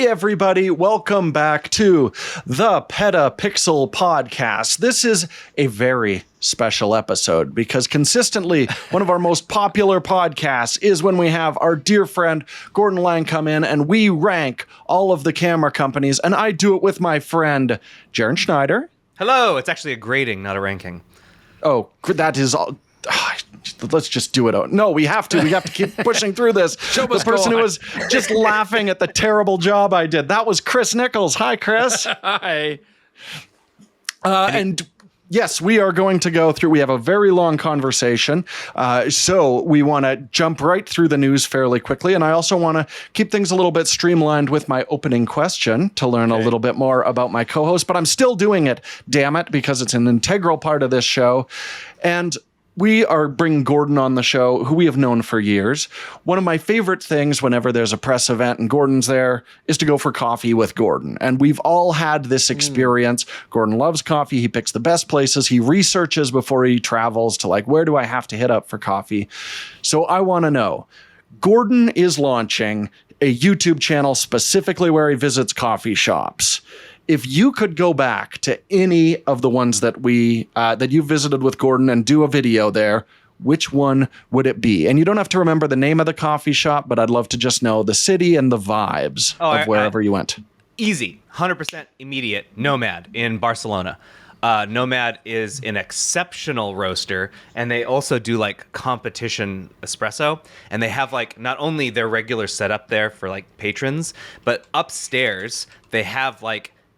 Hey everybody, welcome back to the PetaPixel Podcast. This is a very special episode because consistently one of our most popular podcasts is when we have our dear friend Gordon Laing come in and we rank all of the camera companies, and I do it with my friend Jaron Schneider. Hello, it's actually a grading, not a ranking. Oh, that is all. Let's just do it. No, we have to. We have to keep pushing through this. The person who was just laughing at the terrible job I did. That was Chris Nichols. Hi, Chris. Hi. And yes, we are going to go through. We have a very long conversation. So we want to jump right through the news fairly quickly. And I also want to keep things a little bit streamlined with my opening question to learn a little bit more about my co-host. But I'm still doing it, damn it, because it's an integral part of this show. And we are bringing Gordon on the show, who we have known for years. One of my favorite things whenever there's a press event and Gordon's there is to go for coffee with Gordon. And we've all had this experience. Gordon loves coffee. He picks the best places. He researches before he travels to where do I have to hit up for coffee? So I want to know, Gordon is launching a YouTube channel specifically where he visits coffee shops. If you could go back to any of the ones that that you visited with Gordon and do a video there, which one would it be? And you don't have to remember the name of the coffee shop, but I'd love to just know the city and the vibes of wherever you went. Easy, 100% immediate. Nomad in Barcelona. Nomad is an exceptional roaster, and they also do competition espresso, and they have not only their regular setup there for patrons, but upstairs they have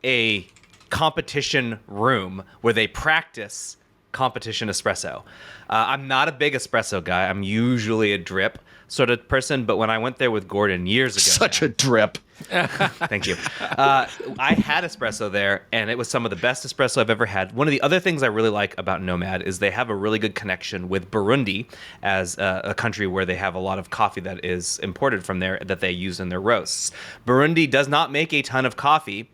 a competition room where they practice competition espresso. I'm not a big espresso guy. I'm usually a drip sort of person, but when I went there with Gordon years ago... Such a drip. Thank you. I had espresso there, and it was some of the best espresso I've ever had. One of the other things I really like about Nomad is they have a really good connection with Burundi as a country where they have a lot of coffee that is imported from there that they use in their roasts. Burundi does not make a ton of coffee,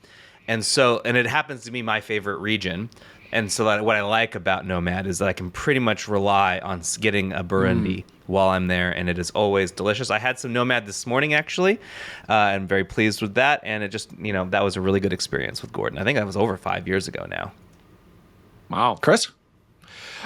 and it happens to be my favorite region. And so what I like about Nomad is that I can pretty much rely on getting a Burundi while I'm there, and it is always delicious. I had some Nomad this morning, actually. I'm very pleased with that, and it just, that was a really good experience with Gordon. I think that was over 5 years ago now. Wow. Chris?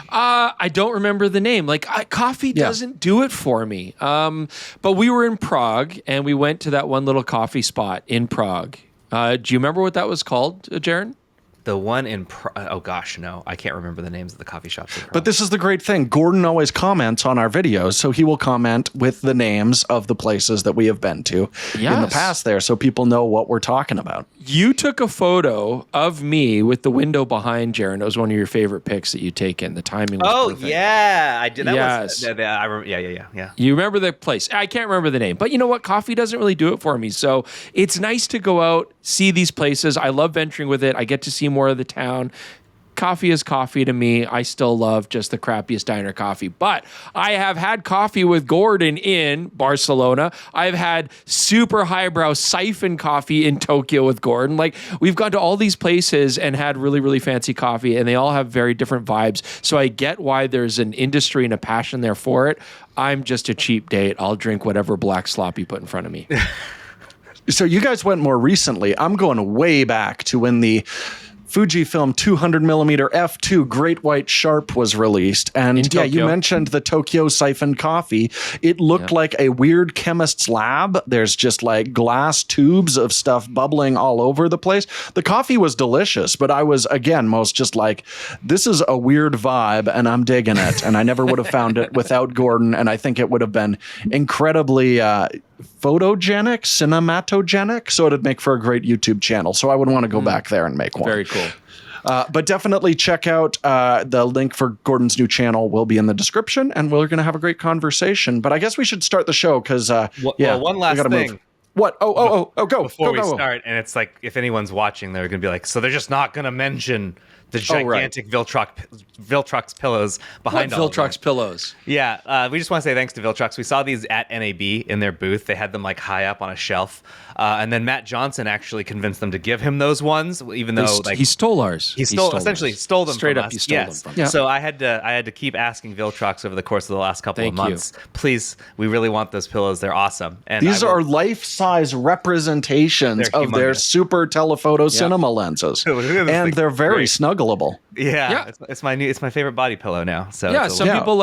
I don't remember the name. Coffee doesn't do it for me. But we were in Prague, and we went to that one little coffee spot in Prague. Do you remember what that was called, Jaron? The one in oh gosh, no, I can't remember the names of the coffee shops. But this is the great thing. Gordon always comments on our videos, so he will comment with the names of the places that we have been to in the past there, so people know what we're talking about. You took a photo of me with the window behind Jaron. It was one of your favorite pics that you taken. The timing was perfect. Yeah, I did. That yes. I remember, yeah. You remember the place. I can't remember the name. But you know what? Coffee doesn't really do it for me. So it's nice to go out, see these places. I love venturing with it. I get to see more of the town. Coffee is coffee to me. I still love just the crappiest diner coffee. But I have had coffee with Gordon in Barcelona. I've had super highbrow siphon coffee in Tokyo with Gordon. We've gone to all these places and had really, really fancy coffee, and they all have very different vibes. So I get why there's an industry and a passion there for it. I'm just a cheap date. I'll drink whatever black slop you put in front of me. So you guys went more recently. I'm going way back to when the Fujifilm 200mm f2 Great White Sharp was released. And you mentioned the Tokyo siphon coffee. It looked like a weird chemist's lab. There's just glass tubes of stuff bubbling all over the place. The coffee was delicious, but I was, again, most just this is a weird vibe and I'm digging it. And I never would have found it without Gordon. And I think it would have been incredibly photogenic, cinematogenic. So it'd make for a great YouTube channel. So I would want to go back there and make one. Very cool. But definitely check out the link for Gordon's new channel will be in the description, and we're going to have a great conversation. But I guess we should start the show because, one last thing. Move. What? Go. Before we start, and it's if anyone's watching, they're going to be so they're just not going to mention the gigantic Viltrox pillows behind all Viltrox pillows? Yeah, we just want to say thanks to Viltrox. We saw these at NAB in their booth. They had them high up on a shelf. And then Matt Johnson actually convinced them to give him those ones, even though he stole ours. He essentially stole them straight from up. us. He stole them from us. So I had to keep asking Viltrox over the course of the last couple of months. Please, we really want those pillows. They're awesome. And these are life-size full-size representations They're of their humongous. super telephoto cinema lenses. Look at this And thing. they're very Great. snuggleable. Yeah, it's my favorite body pillow now. So Yeah, it's a some little- people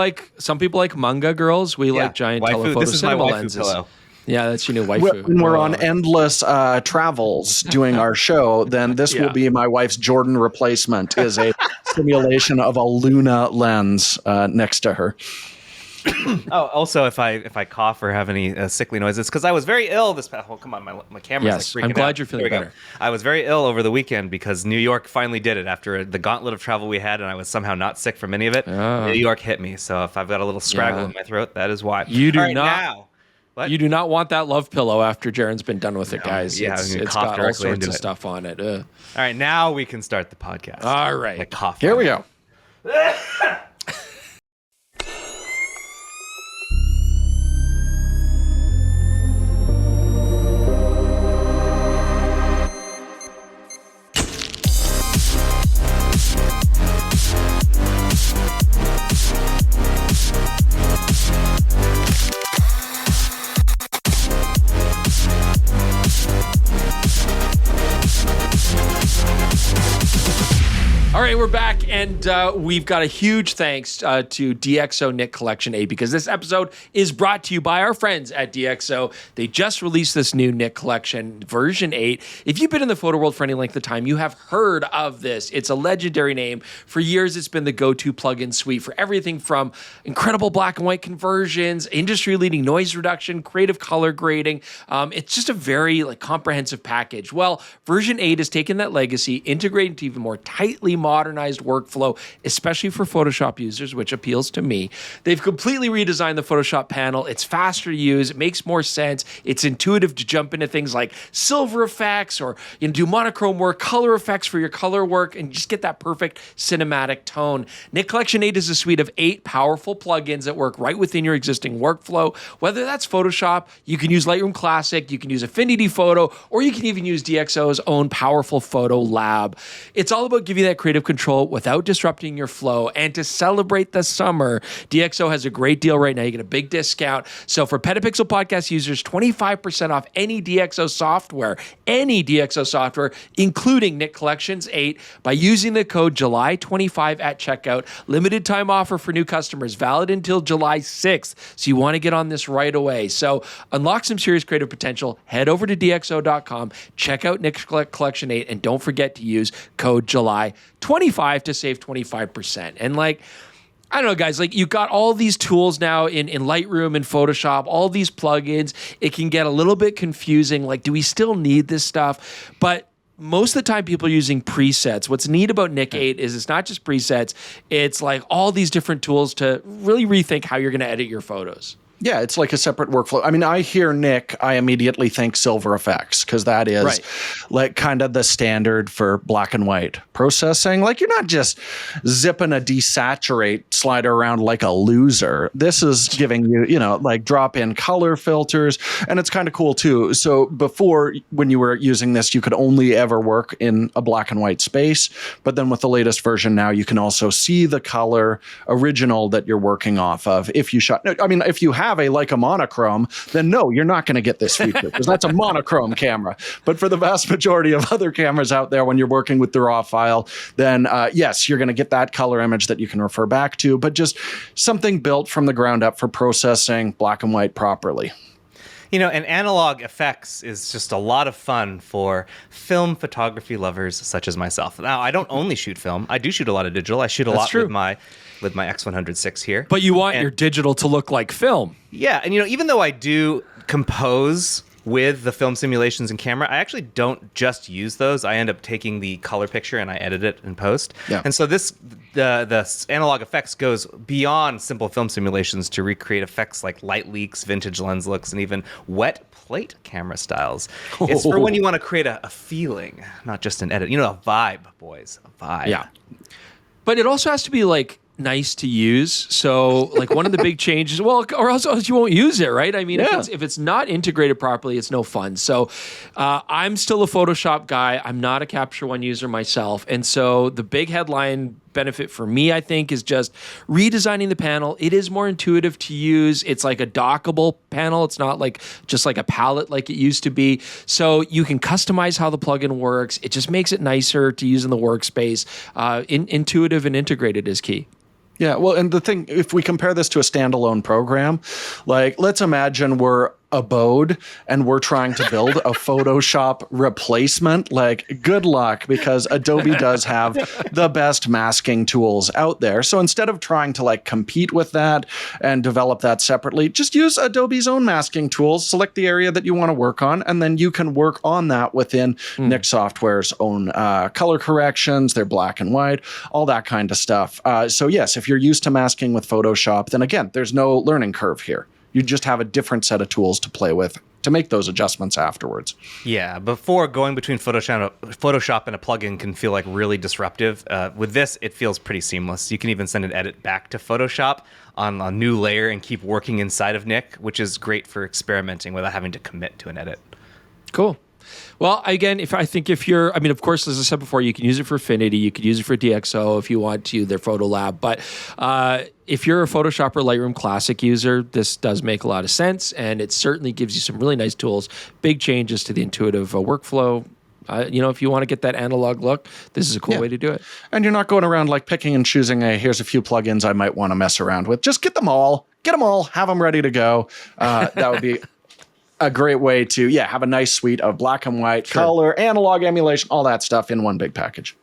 like manga girls. We like giant waifu. telephoto This is my cinema waifu lenses. pillow. Yeah, that's your new waifu. When we're on endless travels doing our show, then this will be my wife's Jordan replacement, is a simulation of a Luna lens next to her. Oh, also, if I cough or have any sickly noises, because I was very ill this past. Oh, come on, my camera's Yes, like freaking I'm glad out. you're feeling There we go. better. I was very ill over the weekend because New York finally did it after the gauntlet of travel we had, and I was somehow not sick from any of it. New York hit me, so if I've got a little scraggle in my throat, that is why. You do All right, not- Now, what? You do not want that love pillow after Jaren's been done with it, No, guys. yeah, it's I'm gonna it's cough got all directly sorts into of it. stuff on it. All right, now we can start the podcast. All right. Like cough. Here we go. All right, we're back, and we've got a huge thanks to DxO Nick Collection 8 because this episode is brought to you by our friends at DxO. They just released this new Nick Collection version 8. If you've been in the photo world for any length of time, you have heard of this. It's a legendary name. For years, it's been the go-to plugin suite for everything from incredible black and white conversions, industry-leading noise reduction, creative color grading. It's just a very comprehensive package. Well, version 8 has taken that legacy, integrated into even more tightly modernized workflow, especially for Photoshop users, which appeals to me. They've completely redesigned the Photoshop panel. It's faster to use. It makes more sense. It's intuitive to jump into things like silver effects or do monochrome work, color effects for your color work, and just get that perfect cinematic tone. Nick Collection 8 is a suite of 8 powerful plugins that work right within your existing workflow. Whether that's Photoshop, you can use Lightroom Classic, you can use Affinity Photo, or you can even use DxO's own powerful Photo Lab. It's all about giving you that creative control without disrupting your flow. And to celebrate the summer, DxO has a great deal right now. You get a big discount. So for PetaPixel Podcast users, 25% off any DxO software, including Nick Collections 8, by using the code July25 at checkout. Limited time offer for new customers, valid until July 6th. So you want to get on this right away. So unlock some serious creative potential. Head over to DxO.com, check out Nick Collection 8, and don't forget to use code July25 to save 25%. And I don't know, guys, you got all these tools now in Lightroom and Photoshop, all these plugins. It can get a little bit confusing. Do we still need this stuff? But most of the time people are using presets. What's neat about Nick 8 is it's not just presets. It's all these different tools to really rethink how you're going to edit your photos. Yeah, it's like a separate workflow. I mean, I hear Nick, I immediately think silver effects because that is kind of the standard for black and white processing. You're not just zipping a desaturate slider around like a loser. This is giving you, drop in color filters, and it's kind of cool too. So before, when you were using this, you could only ever work in a black and white space. But then with the latest version now, you can also see the color original that you're working off of. If you have a Leica monochrome, then no, you're not going to get this feature because that's a monochrome camera. But for the vast majority of other cameras out there, when you're working with the raw file, then yes, you're going to get that color image that you can refer back to, but just something built from the ground up for processing black and white properly. And analog effects is just a lot of fun for film photography lovers such as myself. Now, I don't only shoot film. I do shoot a lot of digital. I shoot a lot with my X100VI here. But you want your digital to look like film. Yeah, and even though I do compose with the film simulations in camera, I actually don't just use those. I end up taking the color picture and I edit it in post. Yeah. And so the analog effects goes beyond simple film simulations to recreate effects like light leaks, vintage lens looks, and even wet plate camera styles. It's for when you want to create a feeling, not just an edit. A vibe, boys, a vibe. Yeah. But it also has to be nice to use. So one of the big changes, or else you won't use it, right? I mean, if it's not integrated properly, it's no fun. So I'm still a Photoshop guy. I'm not a Capture One user myself. And so the big headline benefit for me, I think, is just redesigning the panel. It is more intuitive to use. It's like a dockable panel. It's not like just like a palette like it used to be. So you can customize how the plugin works. It just makes it nicer to use in the workspace. Intuitive and integrated is key. Yeah, well, and the thing, if we compare this to a standalone program, like let's imagine we're a Bode and we're trying to build a Photoshop replacement. Like, good luck, because Adobe does have the best masking tools out there. So instead of trying to like compete with that and develop that separately, just use Adobe's own masking tools, select the area that you want to work on, and then you can work on that within Nik Software's own color corrections, their black and white, all that kind of stuff. So yes, if you're used to masking with Photoshop, then again, there's no learning curve here. You just have a different set of tools to play with to make those adjustments afterwards. Yeah, before going between Photoshop and a plugin can feel like really disruptive. With this, it feels pretty seamless. You can even send an edit back to Photoshop on a new layer and keep working inside of Nik, which is great for experimenting without having to commit to an edit. Cool. Well, again, of course, as I said before, you can use it for Affinity, you could use it for DxO if you want to, their Photo Lab. But if you're a Photoshop or Lightroom Classic user, this does make a lot of sense, and it certainly gives you some really nice tools, big changes to the intuitive workflow. If you want to get that analog look, this is a cool way to do it. And you're not going around like picking and choosing, here's a few plugins I might want to mess around with. Just get them all, have them ready to go. That would be a great way to, have a nice suite of black and white, color, analog emulation, all that stuff in one big package.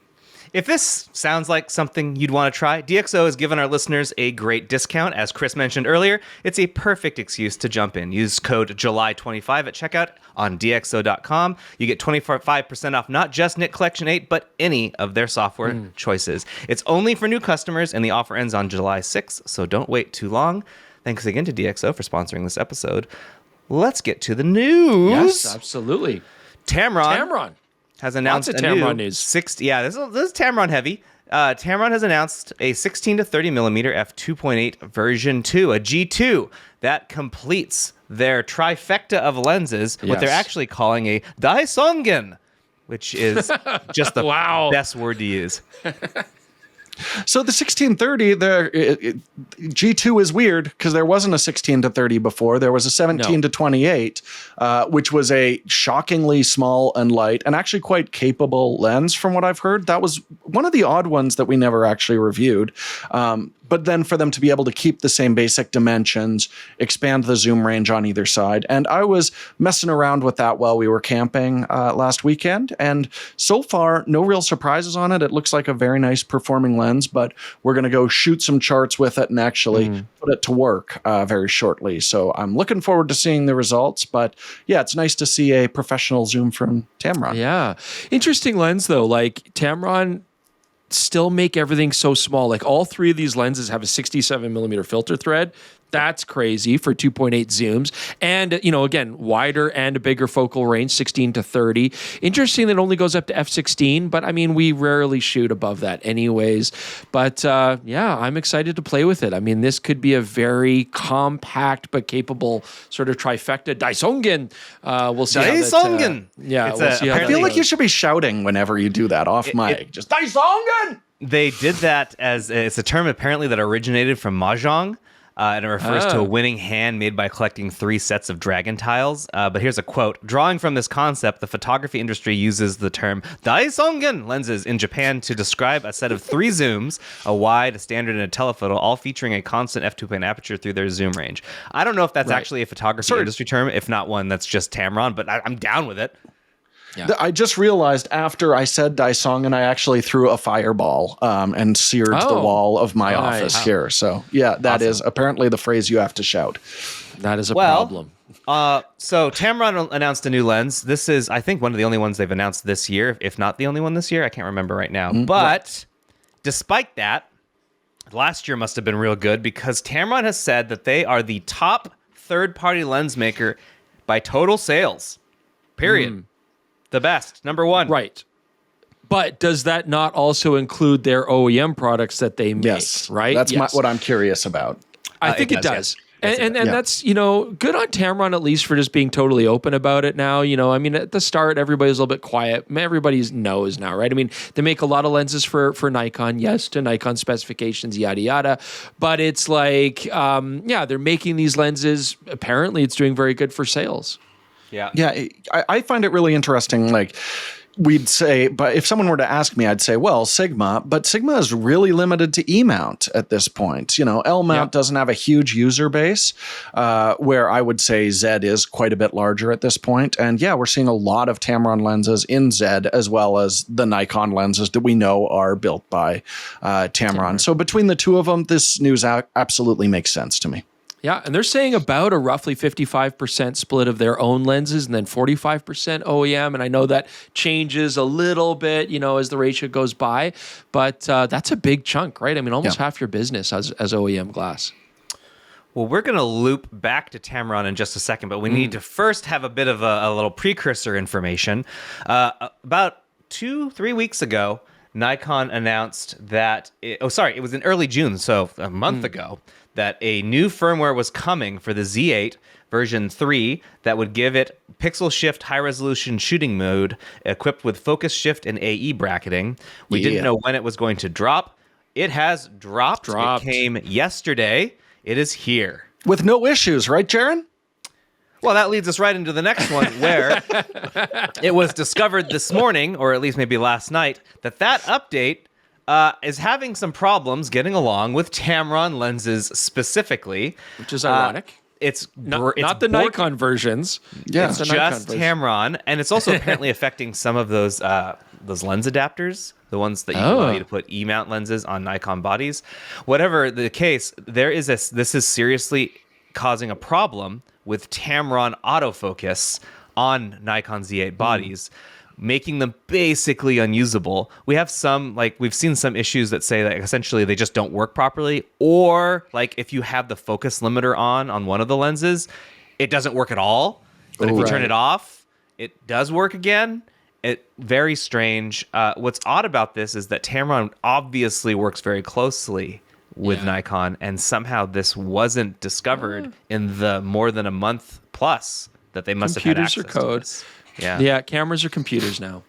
If this sounds like something you'd want to try, DxO has given our listeners a great discount. As Chris mentioned earlier, it's a perfect excuse to jump in. Use code July25 at checkout on DxO.com. You get 25% off not just Nik Collection 8, but any of their software choices. It's only for new customers, and the offer ends on July 6th, so don't wait too long. Thanks again to DxO for sponsoring this episode. Let's get to the news. Yes, absolutely. Tamron has announced lots of Tamron news. This is Tamron heavy. Tamron has announced a 16 to 30 millimeter f2.8 version 2, a G2 that completes their trifecta of lenses. What they're actually calling a Daisongen, which is just the best word to use. So the 1630, G2 is weird because there wasn't a 16 to 30 before. There was a 17 to 28, which was a shockingly small and light and actually quite capable lens from what I've heard. That was one of the odd ones that we never actually reviewed. But then for them to be able to keep the same basic dimensions, expand the zoom range on either side. And I was messing around with that while we were camping last weekend. And so far, no real surprises on it. It looks like a very nice performing lens, but we're going to go shoot some charts with it and actually put it to work very shortly. So I'm looking forward to seeing the results. But yeah, it's nice to see a professional zoom from Tamron. Yeah. Interesting lens, though. Like Tamron still make everything so small. Like all three of these lenses have a 67 millimeter filter thread. That's crazy for 2.8 zooms. And, again, wider and a bigger focal range, 16 to 30. Interesting that it only goes up to f16, but we rarely shoot above that anyways. But I'm excited to play with it. This could be a very compact but capable sort of trifecta. Daisongen. We'll see. Daisongen. I feel like you should be shouting whenever you do that off mic. Just Daisongen. They did that as it's a term apparently that originated from Mahjong. And it refers to a winning hand made by collecting 3 sets of dragon tiles. But here's a quote. Drawing from this concept, the photography industry uses the term Daisongen lenses in Japan to describe a set of 3 zooms, a wide, a standard, and a telephoto, all featuring a constant f2.8 aperture through their zoom range. I don't know if that's actually a photography industry term, if not one that's just Tamron, but I'm down with it. Yeah. I just realized after I said Daisongen, I actually threw a fireball and seared the wall of my office here. So yeah, that is apparently the phrase you have to shout. That is a problem. So Tamron announced a new lens. This is, I think, one of the only ones they've announced this year, if not the only one this year. I can't remember right now. But despite that, last year must have been real good because Tamron has said that they are the top third-party lens maker by total sales. Period. The best, number 1. Right. But does that not also include their OEM products that they make? Yes. Right? That's what I'm curious about. I think it does. And that's, good on Tamron at least for just being totally open about it now. I mean, at the start, everybody was a little bit quiet. Everybody knows now, right? I mean, they make a lot of lenses for Nikon, yes, to Nikon specifications, yada, yada. But it's like, they're making these lenses. Apparently, it's doing very good for sales. Yeah. Yeah, I find it really interesting. Like, we'd say, but if someone were to ask me, I'd say, well, Sigma, but Sigma is really limited to E-mount at this point. L-mount doesn't have a huge user base, where I would say Z is quite a bit larger at this point. And yeah, we're seeing a lot of Tamron lenses in Z, as well as the Nikon lenses that we know are built by Tamron. So between the two of them, this news absolutely makes sense to me. Yeah, and they're saying about a roughly 55% split of their own lenses and then 45% OEM. And I know that changes a little bit, as the ratio goes by, but that's a big chunk, right? I mean, almost half your business as OEM glass. Well, we're going to loop back to Tamron in just a second, but we need to first have a bit of a little precursor information. About 2-3 weeks ago, Nikon announced that, it was in early June, so a month ago, that a new firmware was coming for the Z8 version 3 that would give it pixel shift high-resolution shooting mode equipped with focus shift and AE bracketing. We didn't know when it was going to drop. It has dropped. It came yesterday. It is here. With no issues, right, Jaron? Well, that leads us right into the next one, where it was discovered this morning, or at least maybe last night, that update is having some problems getting along with Tamron lenses specifically. Which is ironic. It's not the Nikon versions. Yeah, it's just Tamron, and it's also apparently affecting some of those lens adapters, the ones that allow you to put E-mount lenses on Nikon bodies. Whatever the case, this is seriously causing a problem with Tamron autofocus on Nikon Z8 bodies, making them basically unusable. We've seen some issues that say that essentially they just don't work properly, or like if you have the focus limiter on one of the lenses, it doesn't work at all. But if you turn it off, it does work again. Very strange. What's odd about this is that Tamron obviously works very closely with Nikon, and somehow this wasn't discovered in the more than a month plus that they must have had access to this. Yeah, cameras are computers now.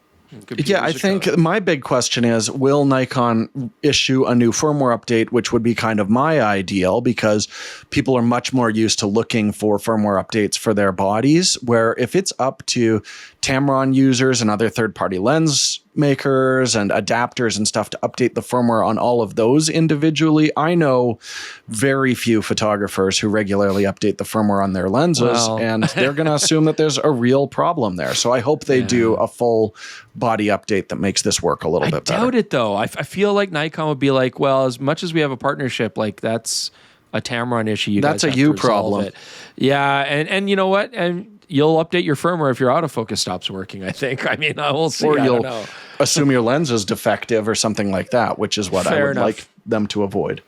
I think my big question is, will Nikon issue a new firmware update, which would be kind of my ideal, because people are much more used to looking for firmware updates for their bodies, where if it's up to Tamron users and other third-party lens makers and adapters and stuff to update the firmware on all of those individually, I know very few photographers who regularly update the firmware on their lenses, and they're going to assume that there's a real problem there. So I hope they do a full body update that makes this work a little bit better. I doubt it, though. I feel like Nikon would be like, well, as much as we have a partnership, like that's a Tamron issue. That's a you problem. Yeah, and you know what? And you'll update your firmware if your autofocus stops working, I think. I mean, we'll see. Or you'll assume your lens is defective or something like that, which is what I would like them to avoid.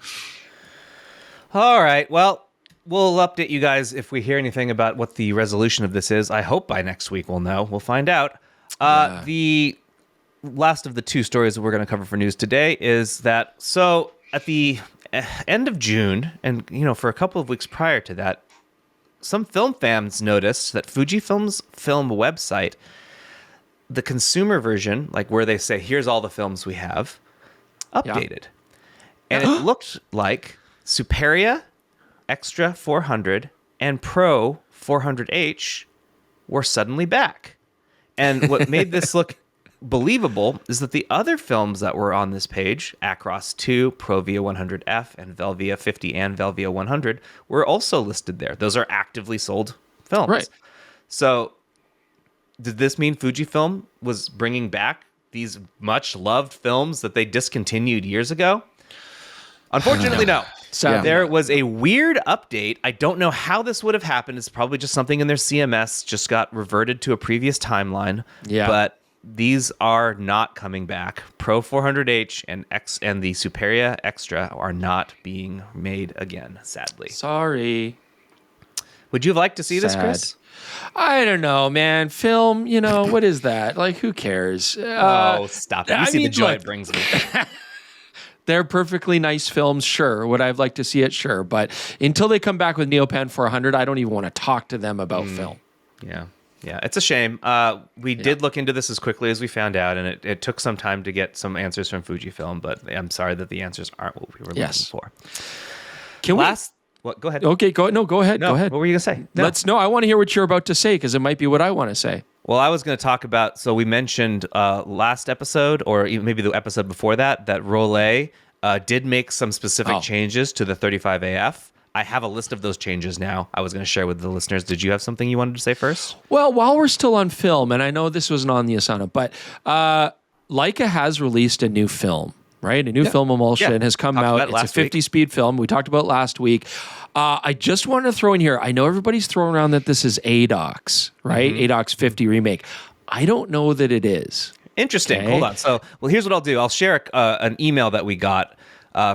All right. Well, we'll update you guys if we hear anything about what the resolution of this is. I hope by next week we'll know. We'll find out. The last of the two stories that we're going to cover for news today is that, so at the end of June, and for a couple of weeks prior to that, some film fans noticed that Fujifilm's film website, the consumer version, like where they say, here's all the films we have, updated. And it looked like Superia, Extra 400, and Pro 400H were suddenly back. And what made this look believable is that the other films that were on this page, Acros 2, Provia 100F, and Velvia 50 and Velvia 100, were also listed there. Those are actively sold films. Right. So did this mean Fujifilm was bringing back these much-loved films that they discontinued years ago? Unfortunately, no. There was a weird update. I don't know how this would have happened. It's probably just something in their CMS just got reverted to a previous timeline. Yeah. But these are not coming back. Pro 400H and the Superia Extra are not being made again, sadly. Sorry. Would you have liked to see this, Chris? I don't know, man. Film, what is that? Like, who cares? Stop it. You see the joy it brings me. They're perfectly nice films, sure. Would I have liked to see it? Sure. But until they come back with Neopan 400, I don't even want to talk to them about film. Yeah. Yeah, it's a shame. We did look into this as quickly as we found out, and it took some time to get some answers from Fujifilm, but I'm sorry that the answers aren't what we were looking for. Can What? Go ahead. Okay, go ahead. No, go ahead. No, go ahead. What were you going to say? I want to hear what you're about to say because it might be what I want to say. Well, I was going to talk about, so we mentioned last episode, or even maybe the episode before that Rolei did make some specific changes to the 35AF. I have a list of those changes now. I was going to share with the listeners. Did you have something you wanted to say first? Well, while we're still on film, and I know this wasn't on the Asana, but Leica has released a new film, right? A new film emulsion has come out. It's a 50-speed film. We talked about last week. I just wanted to throw in here, I know everybody's throwing around that this is ADOX, right? ADOX 50 remake. I don't know that it is. Interesting. Okay. Hold on. So, here's what I'll do. I'll share an email that we got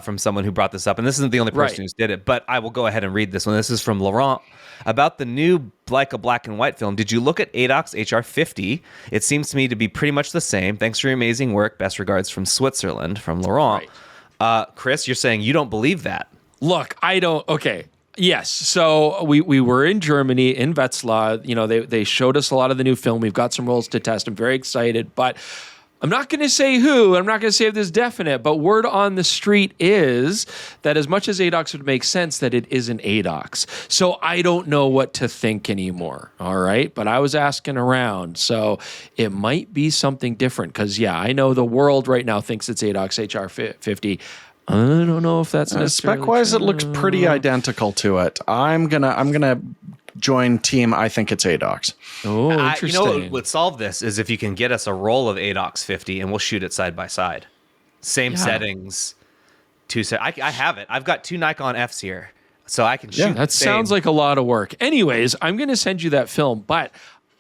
from someone who brought this up. And this isn't the only person who did it, but I will go ahead and read this one. This is from Laurent. About the new Leica black and white film, did you look at ADOX HR50? It seems to me to be pretty much the same. Thanks for your amazing work. Best regards from Switzerland, from Laurent. Chris, you're saying you don't believe that. Look, I don't. Okay. Yes. So we were in Germany, in Wetzlar. You know, they showed us a lot of the new film. We've got some rolls to test. I'm very excited, but I'm not going to say who. I'm not going to say if this is definite, but word on the street is that as much as ADOX would make sense, that it isn't ADOX. So I don't know what to think anymore. All right. But I was asking around. So it might be something different because, I know the world right now thinks it's ADOX HR50. I don't know if that's necessarily spec-wise, it looks pretty identical to it. I'm gonna join team. I think it's ADOX. Oh, interesting. You know what would solve this is if you can get us a roll of ADOX 50 and we'll shoot it side by side. Same settings. I have it. I've got 2 Nikon Fs here, so I can shoot. Yeah, that sounds like a lot of work. Anyways, I'm going to send you that film, but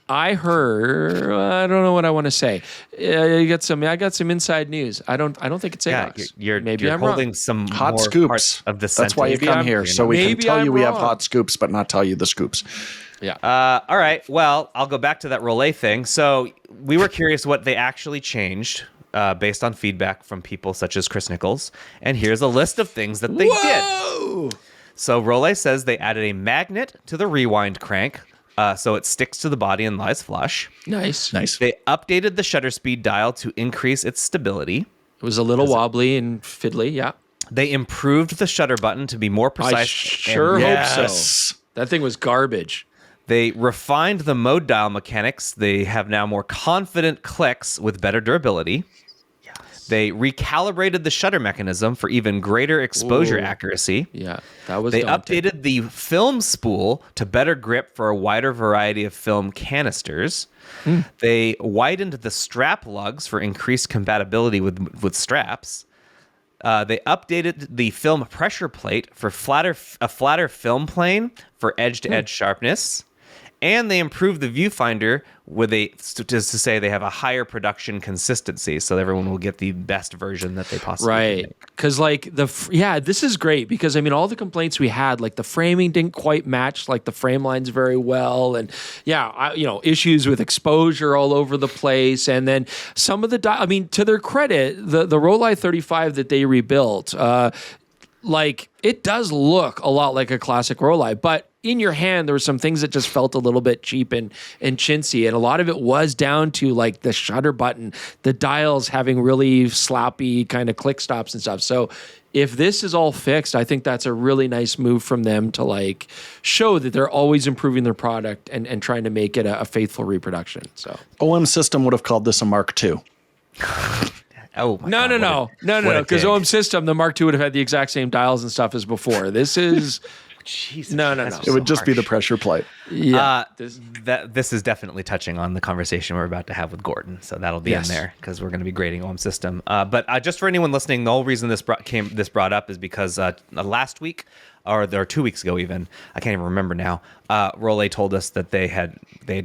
I heard. I don't know what I want to say. I got some inside news. I don't think it's ADOX. You're I'm holding wrong. some hot more scoops parts of the That's sentence. why you come here, so we can tell you we have hot scoops, but not tell you the scoops. Yeah. All right. Well, I'll go back to that Rolei thing. So we were curious what they actually changed based on feedback from people such as Chris Nichols, and here's a list of things that they did. So Rolei says they added a magnet to the rewind crank. So it sticks to the body and lies flush. Nice. They updated the shutter speed dial to increase its stability. It was a little wobbly and fiddly, yeah. They improved the shutter button to be more precise. I sure hope so. That thing was garbage. They refined the mode dial mechanics. They have now more confident clicks with better durability. They recalibrated the shutter mechanism for even greater exposure accuracy. Yeah, that was They daunting. updated the film spool to better grip for a wider variety of film canisters. They widened the strap lugs for increased compatibility with straps. They updated the film pressure plate for a flatter film plane for edge-to-edge sharpness. And they improved the viewfinder just to say they have a higher production consistency, so everyone will get the best version that they possibly can make. Because this is great because I mean all the complaints we had, like the framing didn't quite match like the frame lines very well, and issues with exposure all over the place, and then some of the to their credit, the Rolei 35 that they rebuilt, it does look a lot like a classic Rolei, but in your hand, there were some things that just felt a little bit cheap and chintzy. And a lot of it was down to like the shutter button, the dials having really sloppy kind of click stops and stuff. So if this is all fixed, I think that's a really nice move from them to show that they're always improving their product and trying to make it a faithful reproduction. So OM System would have called this a Mark II. Oh my God, no. Because OM System, the Mark II would have had the exact same dials and stuff as before. This is... Jesus, no. It would just be the pressure plate. Yeah. This is definitely touching on the conversation we're about to have with Gordon, so that'll be in there because we're going to be grading OM System. But just for anyone listening, the whole reason this brought up is because last week, or 2 weeks ago even, I can't even remember now, Rolei told us that they had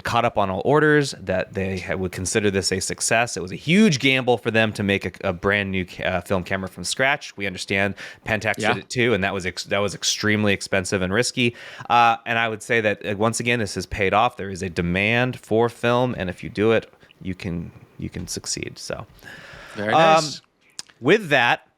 caught up on all orders, that they would consider this a success. It was a huge gamble for them to make a brand new film camera from scratch. We understand Pentax did it too, and that was extremely expensive and risky. And I would say that once again, this has paid off. There is a demand for film, and if you do it, you can succeed. So very nice. With that,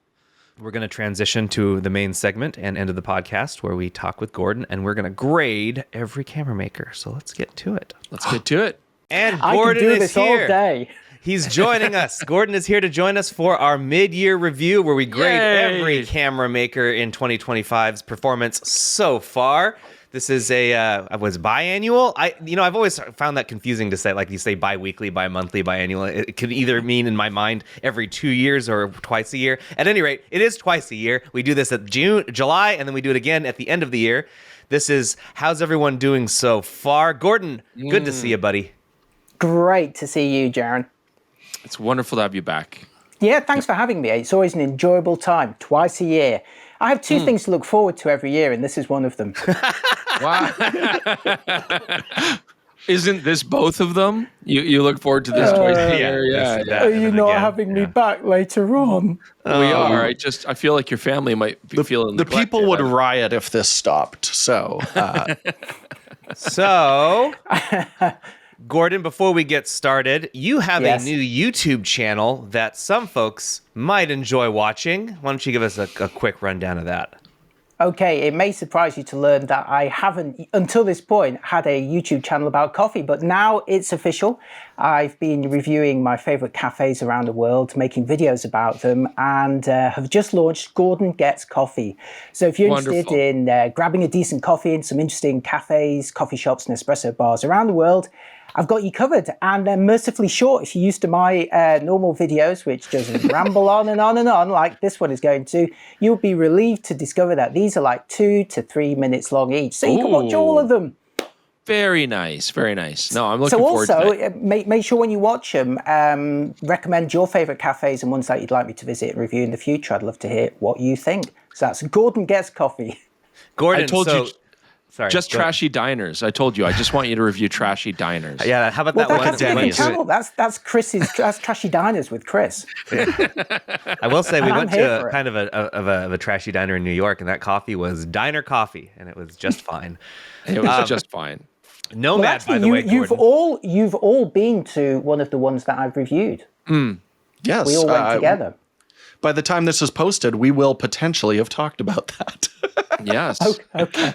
we're going to transition to the main segment and end of the podcast where we talk with Gordon, and we're going to grade every camera maker. So let's get to it. Let's get to it. And I Gordon can do is this here. all day. He's joining us. Gordon is here to join us for our mid-year review where we grade every camera maker in 2025's performance so far. This is was biannual. I've always found that confusing to say, like you say bi-weekly, bi-monthly, biannual. It could either mean in my mind every 2 years or twice a year. At any rate, it is twice a year. We do this at July, and then we do it again at the end of the year. This is how's everyone doing so far? Gordon, good to see you, buddy. Great to see you, Jaron. It's wonderful to have you back. Yeah, thanks for having me. It's always an enjoyable time, twice a year. I have two things to look forward to every year, and this is one of them. Wow. Isn't this both of them? You look forward to this twice a year? Yeah. Are you not having me back later on? We are. I feel like your family might be feeling The people would riot if this stopped. So, Gordon, before we get started, you have Yes. a new YouTube channel that some folks might enjoy watching. Why don't you give us a quick rundown of that? Okay, it may surprise you to learn that I haven't, until this point, had a YouTube channel about coffee, but now it's official. I've been reviewing my favorite cafes around the world, making videos about them, and have just launched Gordon Gets Coffee. So if you're interested in grabbing a decent coffee in some interesting cafes, coffee shops, and espresso bars around the world, I've got you covered, and they're mercifully short. If you're used to my normal videos, which just ramble on and on and on, like this one is going to, you'll be relieved to discover that these are like 2 to 3 minutes long each. So you can watch all of them. Very nice, very nice. No, I'm looking forward to So that. also, make sure when you watch them, recommend your favorite cafes and ones that you'd like me to visit and review in the future. I'd love to hear what you think. So that's Gordon Gets Coffee. Gordon, I told you. Sorry, Just trashy diners. I told you. I just want you to review trashy diners. Yeah, how about Well, that one? that's a different Denny's? channel. That's Chris's. That's Trashy Diners with Chris. I will say we I'm went here to for it. kind of a trashy diner in New York, and that coffee was diner coffee, and it was just fine. It was just fine. Nomad, Well, actually, by the way, Gordon. you've all been to one of the ones that I've reviewed. yes. We all went together. By the time this is posted, we will potentially have talked about that. Yes. Okay.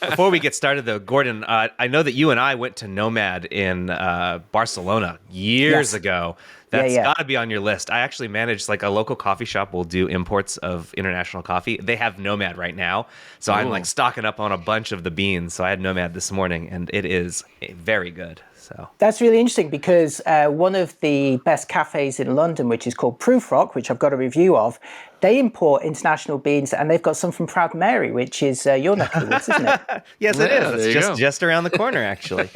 Before we get started, though, Gordon, I know that you and I went to Nomad in Barcelona years Yes. ago. That's yeah. got to be on your list. I actually manage like a local coffee shop will do imports of international coffee. They have Nomad right now. So I'm like stocking up on a bunch of the beans. So I had Nomad this morning, and it is very good. So That's really interesting because one of the best cafes in London, which is called Proof Rock, which I've got a review of, they import international beans, and they've got some from Proud Mary, which is your neck of the woods, isn't it? yes, it Yeah, is. there you It's go. just around the corner, actually.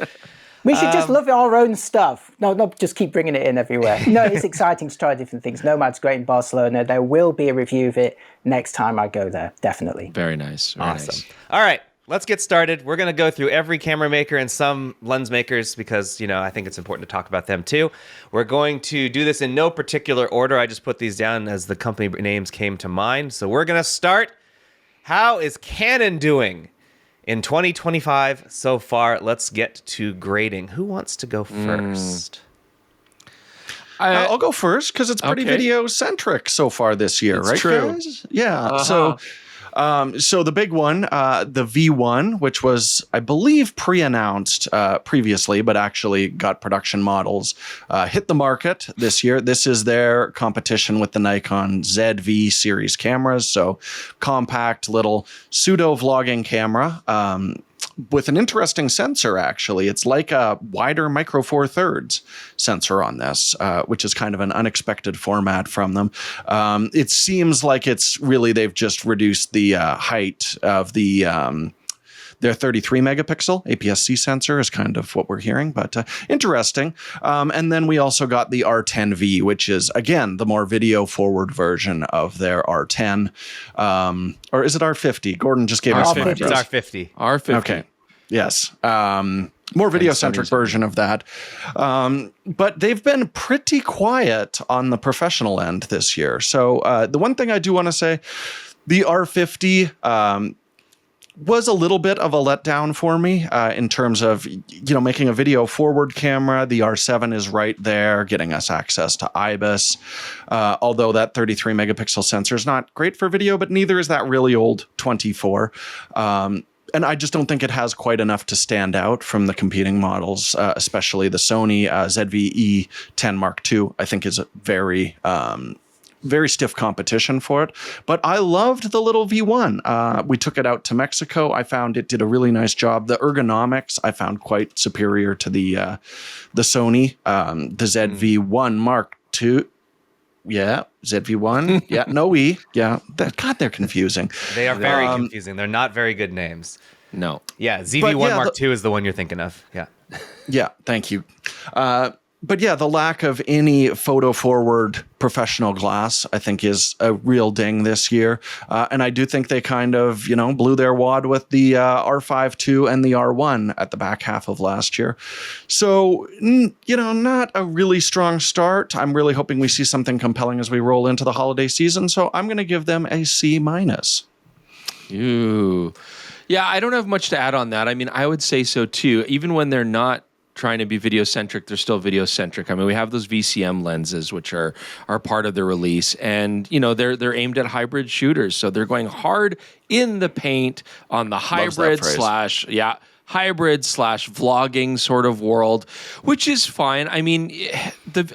We should just love our own stuff. No, not just keep bringing it in everywhere. No, it's exciting to try different things. Nomad's great in Barcelona. There will be a review of it next time I go there, definitely. Very nice. Very Awesome. nice. All right, let's get started. We're going to go through every camera maker and some lens makers because, I think it's important to talk about them too. We're going to do this in no particular order. I just put these down as the company names came to mind. So we're going to start. How is Canon doing in 2025 so far? Let's get to grading. Who wants to go first? I'll go first because it's pretty Okay. video centric so far this year, right? true. Guys? Yeah. So the big one, the V1, which was, I believe, pre-announced previously, but actually got production models, hit the market this year. This is their competition with the Nikon ZV series cameras. So compact little pseudo vlogging camera. With an interesting sensor, actually. It's like a wider micro four thirds sensor on this, which is kind of an unexpected format from them. It seems like they've just reduced the height of their 33 megapixel APS-C sensor is kind of what we're hearing, but interesting. And then we also got the R10V, which is, again, the more video forward version of their R10. Or is it R50? Gordon just gave us R50. It's R50. R50. Okay. Yes. More video-centric version of that. But they've been pretty quiet on the professional end this year. So the one thing I do want to say, the R50 was a little bit of a letdown for me in terms of, making a video forward camera. The R7 is right there, getting us access to IBIS. Although that 33 megapixel sensor is not great for video, but neither is that really old 24. And I just don't think it has quite enough to stand out from the competing models, especially the Sony ZV-E10 Mark II, I think is a very stiff competition for it. But I loved the little V1. We took it out to Mexico. I found it did a really nice job. The ergonomics I found quite superior to the Sony, the ZV-1 Mark II. Yeah, ZV-1. Yeah, no E. Yeah, God, they're confusing. They are very confusing. They're not very good names. No. Yeah, ZV-1 Mark II is the one you're thinking of. Yeah. Yeah, thank you. But yeah, the lack of any photo forward professional glass, I think, is a real ding this year. And I do think they kind of, blew their wad with the R5 II and the R1 at the back half of last year. So, not a really strong start. I'm really hoping we see something compelling as we roll into the holiday season. So I'm going to give them a C-. Ooh. Yeah, I don't have much to add on that. I mean, I would say so too. Even when they're not trying to be video-centric, they're still video-centric. I mean, we have those VCM lenses, which are part of the release, and they're aimed at hybrid shooters, so they're going hard in the paint on the hybrid vlogging sort of world, which is fine. I mean,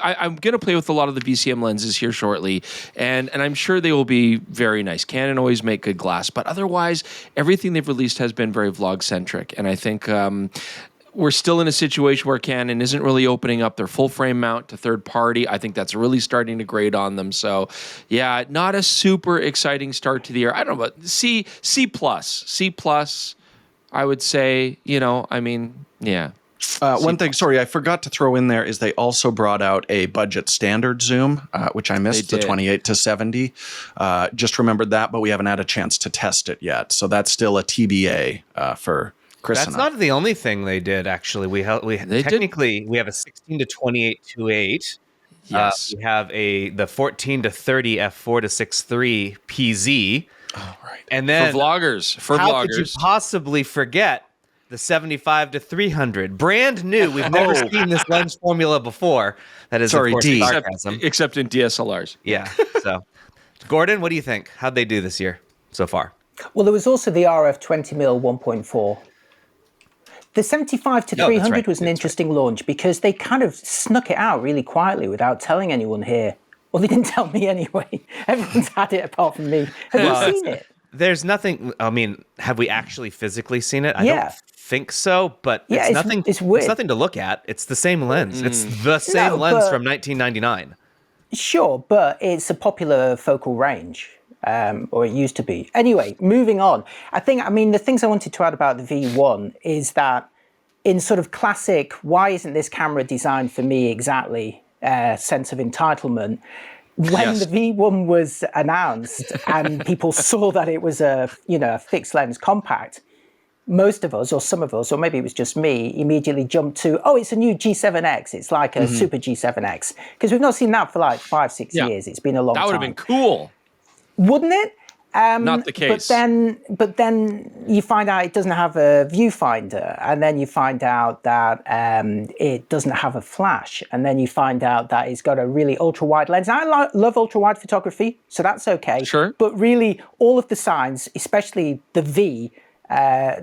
I'm going to play with a lot of the VCM lenses here shortly, and I'm sure they will be very nice. Canon always make good glass, but otherwise, everything they've released has been very vlog-centric, and I think we're still in a situation where Canon isn't really opening up their full frame mount to third party. I think that's really starting to grate on them. So, yeah, not a super exciting start to the year. I don't know, but C+. I would say, yeah. One thing, sorry, I forgot to throw in there is they also brought out a budget standard zoom, which I missed, the 28 to 70. Just remembered that, but we haven't had a chance to test it yet. So that's still a TBA for Chris. That's not the only thing they did, actually. We have a 16 to 28 2.8. Yes. We have the 14 to 30 f4 to 6.3 PZ. Oh, right. And then for vloggers. How could you possibly forget the 75 to 300? Brand new. We've never seen this lens formula before. That is, of course, sarcasm. Except in DSLRs. Yeah. So, Gordon, what do you think? How'd they do this year so far? Well, there was also the RF 20mm 1.4. The 75 to 300 was an interesting launch because they kind of snuck it out really quietly without telling anyone here. Well, they didn't tell me anyway. Everyone's had it apart from me. Have you seen it? There's nothing. I mean, have we actually physically seen it? I don't think so, but it's nothing. It's weird. It's nothing to look at. It's the same lens. It's the same lens from 1999. Sure, but it's a popular focal range. Or it used to be. Anyway, moving on. The things I wanted to add about the V1 is that in sort of classic, why isn't this camera designed for me exactly, sense of entitlement, when the V1 was announced and people saw that it was a fixed lens compact, most of us, or some of us, or maybe it was just me, immediately jumped to, it's a new G7X. It's like a super G7X. Because we've not seen that for like 5-6 years. It's been a long time. That would have been cool. Wouldn't it? Not the case. But then you find out it doesn't have a viewfinder, and then you find out that it doesn't have a flash, and then you find out that it's got a really ultra wide lens. And I love ultra wide photography, so that's okay. Sure. But really, all of the signs, especially the V,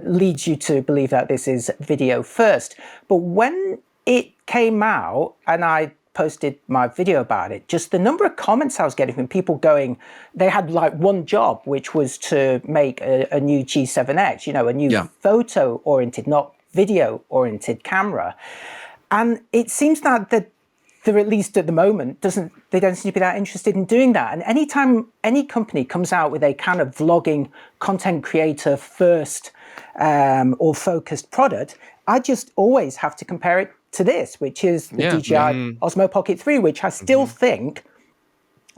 leads you to believe that this is video first. But when it came out, and I posted my video about it, just the number of comments I was getting from people going, they had like one job, which was to make a new G7X, a new photo-oriented, not video-oriented camera. And it seems that they're, at least at the moment, they don't seem to be that interested in doing that. And anytime any company comes out with a kind of vlogging content creator first or focused product, I just always have to compare it to this, which is the DJI Osmo Pocket 3, which I still think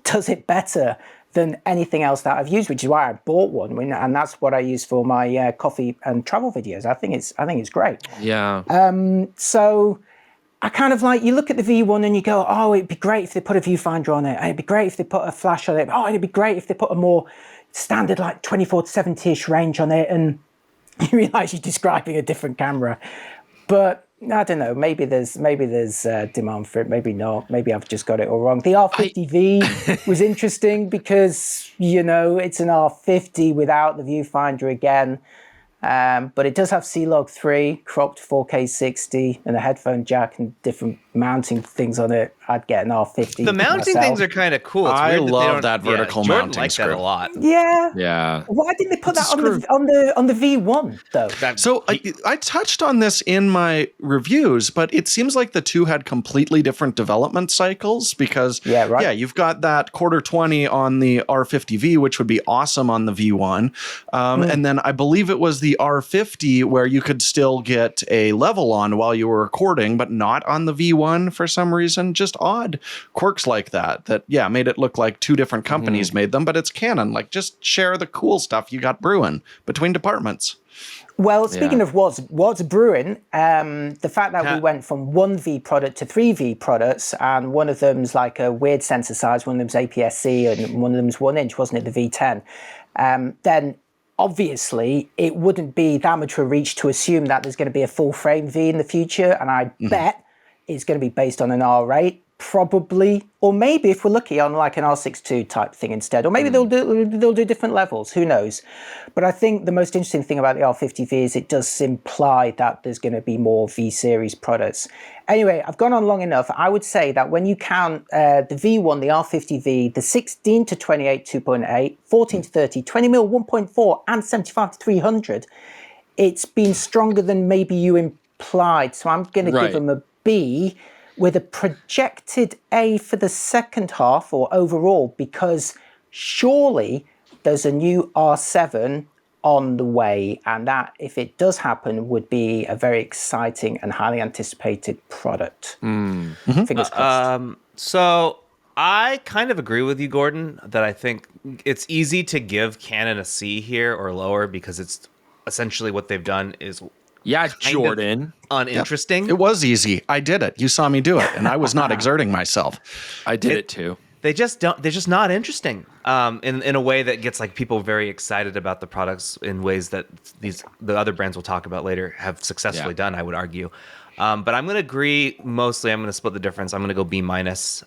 does it better than anything else that I've used, which is why I bought one, and that's what I use for my coffee and travel videos. I think it's great. Yeah. So I kind of like, you look at the V1 and you go, it'd be great if they put a viewfinder on it. It'd be great if they put a flash on it. It'd be great if they put a more standard like 24 to 70-ish range on it. And you realize you're describing a different camera. But I don't know. Maybe there's demand for it. Maybe not. Maybe I've just got it all wrong. The R50V was interesting because it's an R50 without the viewfinder again. But it does have C-Log 3, cropped 4K 60, and a headphone jack and different mounting things on it. I'd get an R50. The mounting things are kind of cool. It's I weird love that vertical Jordan mounting liked screw. that a lot. Yeah. Why didn't they put that on the V1 though? So I touched on this in my reviews, but it seems like the two had completely different development cycles because you've got that quarter 20 on the R50V, which would be awesome on the V1. And then I believe it was the R50 where you could still get a level on while you were recording, but not on the V1 for some reason. Just odd quirks like that made it look like two different companies made them, but it's Canon. Like, just share the cool stuff you got brewing between departments. Well, speaking of what's brewing, the fact that we went from one V product to 3 V products, and one of them's like a weird sensor size, one of them's APS-C, and one of them's 1 inch, wasn't it, the V10? Then obviously it wouldn't be that much of a reach to assume that there's going to be a full frame V in the future, and I bet it's going to be based on an R8. Probably, or maybe if we're lucky, on like an R62 type thing instead, or maybe they'll do different levels. Who knows? But I think the most interesting thing about the R50V is it does imply that there's going to be more V series products. Anyway, I've gone on long enough. I would say that when you count the V1, the R50V, the 16 to 28 2.8, 14 to 30, 20mm 1.4, and 75 to 300, it's been stronger than maybe you implied. So I'm going to give them a B, with a projected A for the second half or overall, because surely there's a new R7 on the way, and that, if it does happen, would be a very exciting and highly anticipated product. Fingers crossed. So I kind of agree with you, Gordon, that I think it's easy to give Canon a C here or lower because it's essentially what they've done is Jordan. Uninteresting. It was easy. I did it. You saw me do it, and I was not exerting myself. I did it too. They just don't. They're just not interesting. In a way that gets like people very excited about the products in ways that the other brands we'll talk about later have successfully done, I would argue. But I'm going to agree mostly. I'm going to split the difference. I'm going to go B-.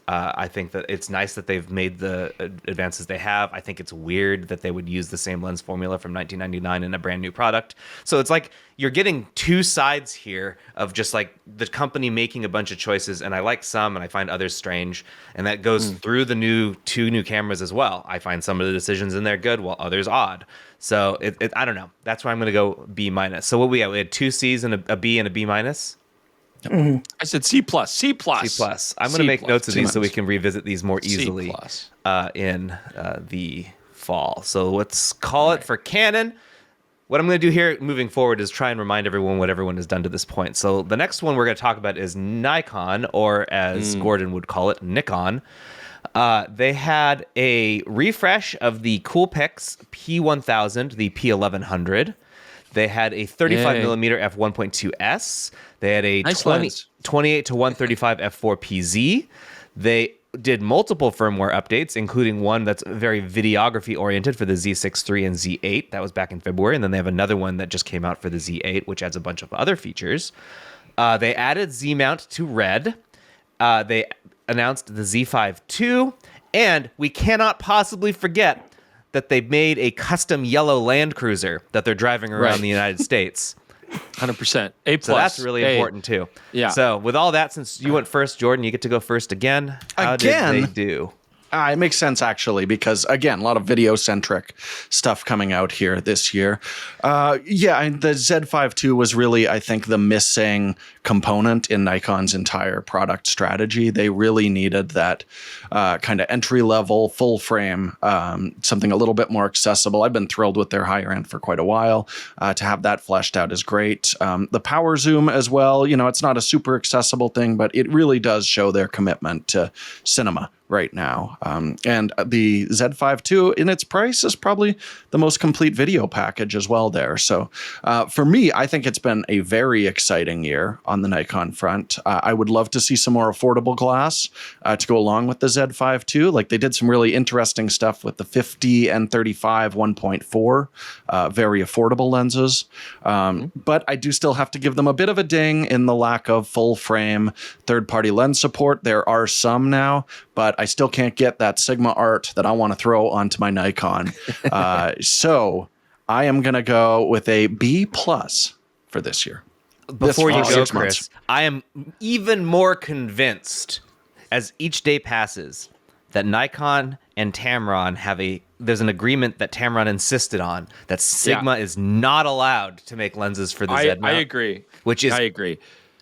I think that it's nice that they've made the advances they have. I think it's weird that they would use the same lens formula from 1999 in a brand new product. So it's like you're getting two sides here of just like the company making a bunch of choices, and I like some and I find others strange. And that goes through the two new cameras as well. I find some of the decisions in there good while others odd. So I don't know. That's why I'm going to go B-. So what we had 2 C's and a B and a B-. I said C+. C+. I'm going to make notes of these so we can revisit these more easily in the fall. So let's call it for Canon. What I'm going to do here moving forward is try and remind everyone what everyone has done to this point. So the next one we're going to talk about is Nikon, or as Gordon would call it, Nikon. They had a refresh of the Coolpix P1000, the P1100. They had a 35mm f1.2s. They had a 28 to 135 f4PZ. They did multiple firmware updates, including one that's very videography oriented for the Z6 III and Z8. That was back in February. And then they have another one that just came out for the Z8, which adds a bunch of other features. They added Z mount to Red. They announced the Z5 II. And we cannot possibly forget that they made a custom yellow Land Cruiser that they're driving around the United States. 100%. A+. So that's really important too. Yeah. So with all that, since you went first, Jordan, you get to go first again. How did they do? It makes sense, actually, because, again, a lot of video-centric stuff coming out here this year. The Z5 II was really, I think, the missing component in Nikon's entire product strategy. They really needed that kind of entry-level, full-frame, something a little bit more accessible. I've been thrilled with their higher end for quite a while. To have that fleshed out is great. The power zoom as well, it's not a super accessible thing, but it really does show their commitment to cinema, right now. And the Z5 II in its price is probably the most complete video package as well there. So for me, I think it's been a very exciting year on the Nikon front. I would love to see some more affordable glass to go along with the Z5 II. Like they did some really interesting stuff with the 50 and 35 1.4, very affordable lenses. But I do still have to give them a bit of a ding in the lack of full frame third-party lens support. There are some now, but I still can't get that Sigma art that I want to throw onto my Nikon. So I am going to go with a B+ for this year. Before you go, 6 Chris, months. I am even more convinced as each day passes that Nikon and Tamron there's an agreement that Tamron insisted on that Sigma is not allowed to make lenses for the Z mount. I agree. I agree.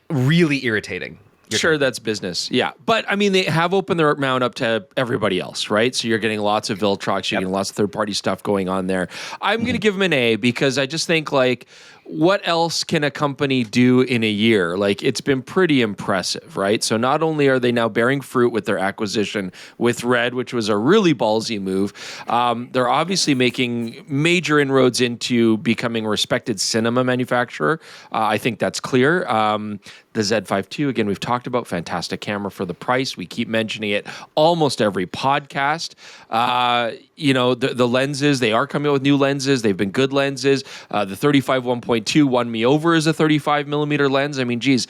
Really irritating. Sure, that's business. Yeah. But I mean, they have opened their mount up to everybody else, right? So you're getting lots of Viltrox, you're getting lots of third-party stuff going on there. I'm going to give them an A because I just think, like, what else can a company do in a year? Like, it's been pretty impressive, right? So not only are they now bearing fruit with their acquisition with Red, which was a really ballsy move, they're obviously making major inroads into becoming a respected cinema manufacturer. I think that's clear. The Z5 II, again, we've talked about, fantastic camera for the price. We keep mentioning it almost every podcast. The lenses, they are coming out with new lenses. They've been good lenses. The 35 1.2 won me over as a 35 millimeter lens. I mean, geez,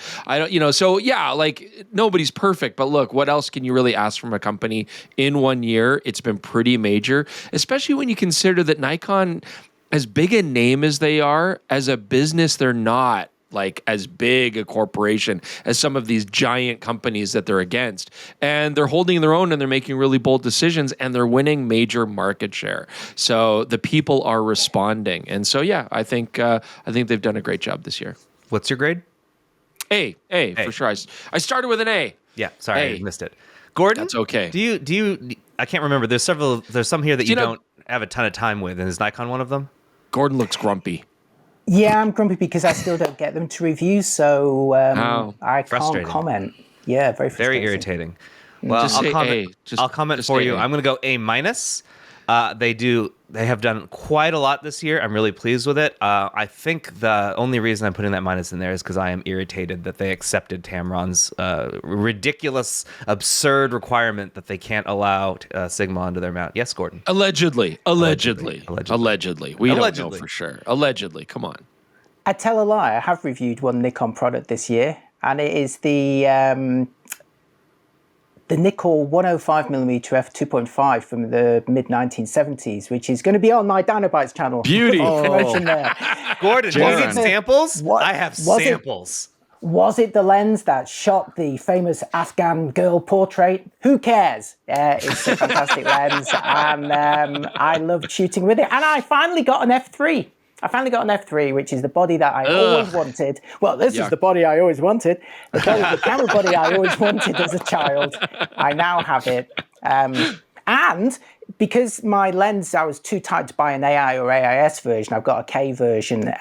so yeah, like nobody's perfect, but look, what else can you really ask from a company in 1 year? It's been pretty major, especially when you consider that Nikon, as big a name as they are, as a business, they're not like as big a corporation as some of these giant companies that they're against. And they're holding their own and they're making really bold decisions and they're winning major market share. So the people are responding. And so, yeah, I think they've done a great job this year. What's your grade? A for sure. I started with an A. Yeah, sorry, I missed it. Gordon? That's okay. Do you I can't remember. There's some here that you don't have a ton of time with, and is Nikon one of them? Gordon looks grumpy. Yeah, I'm grumpy because I still don't get them to review, so I can't comment. Yeah, very frustrating. Very irritating. Well, I'll comment for you. I'm going to go A-. They have done quite a lot this year. I'm really pleased with it. I think the only reason I'm putting that minus in there is because I am irritated that they accepted Tamron's ridiculous, absurd requirement that they can't allow Sigma onto their mount. Yes, Gordon? Allegedly. We don't know for sure. Allegedly. Come on. I tell a lie. I have reviewed one Nikon product this year, and it is the Nikon 105mm f2.5 from the mid-1970s, which is going to be on my Dinobytes channel. Beauty. Promotion there. Gordon, do you need samples? I have samples. Was it the lens that shot the famous Afghan girl portrait? Who cares? It's a fantastic lens, and I loved shooting with it. And I finally got an f3. Which is the body that I always wanted. Well, this is the body I always wanted. The camera body I always wanted as a child. I now have it. And because my lens, I was too tight to buy an AI or AIS version, I've got a K version,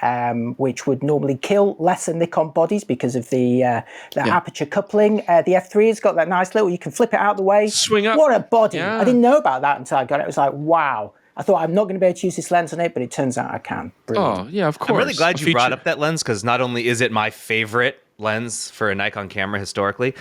which would normally kill lesser Nikon bodies because of the aperture coupling. The F3 has got that nice little, you can flip it out the way. Swing up. What a body. Yeah. I didn't know about that until I got it. It was like, wow. I thought I'm not going to be able to use this lens on it, but it turns out I can. Brilliant. Oh, yeah, of course. I'm really glad you brought up that lens because not only is it my favorite lens for a Nikon camera historically,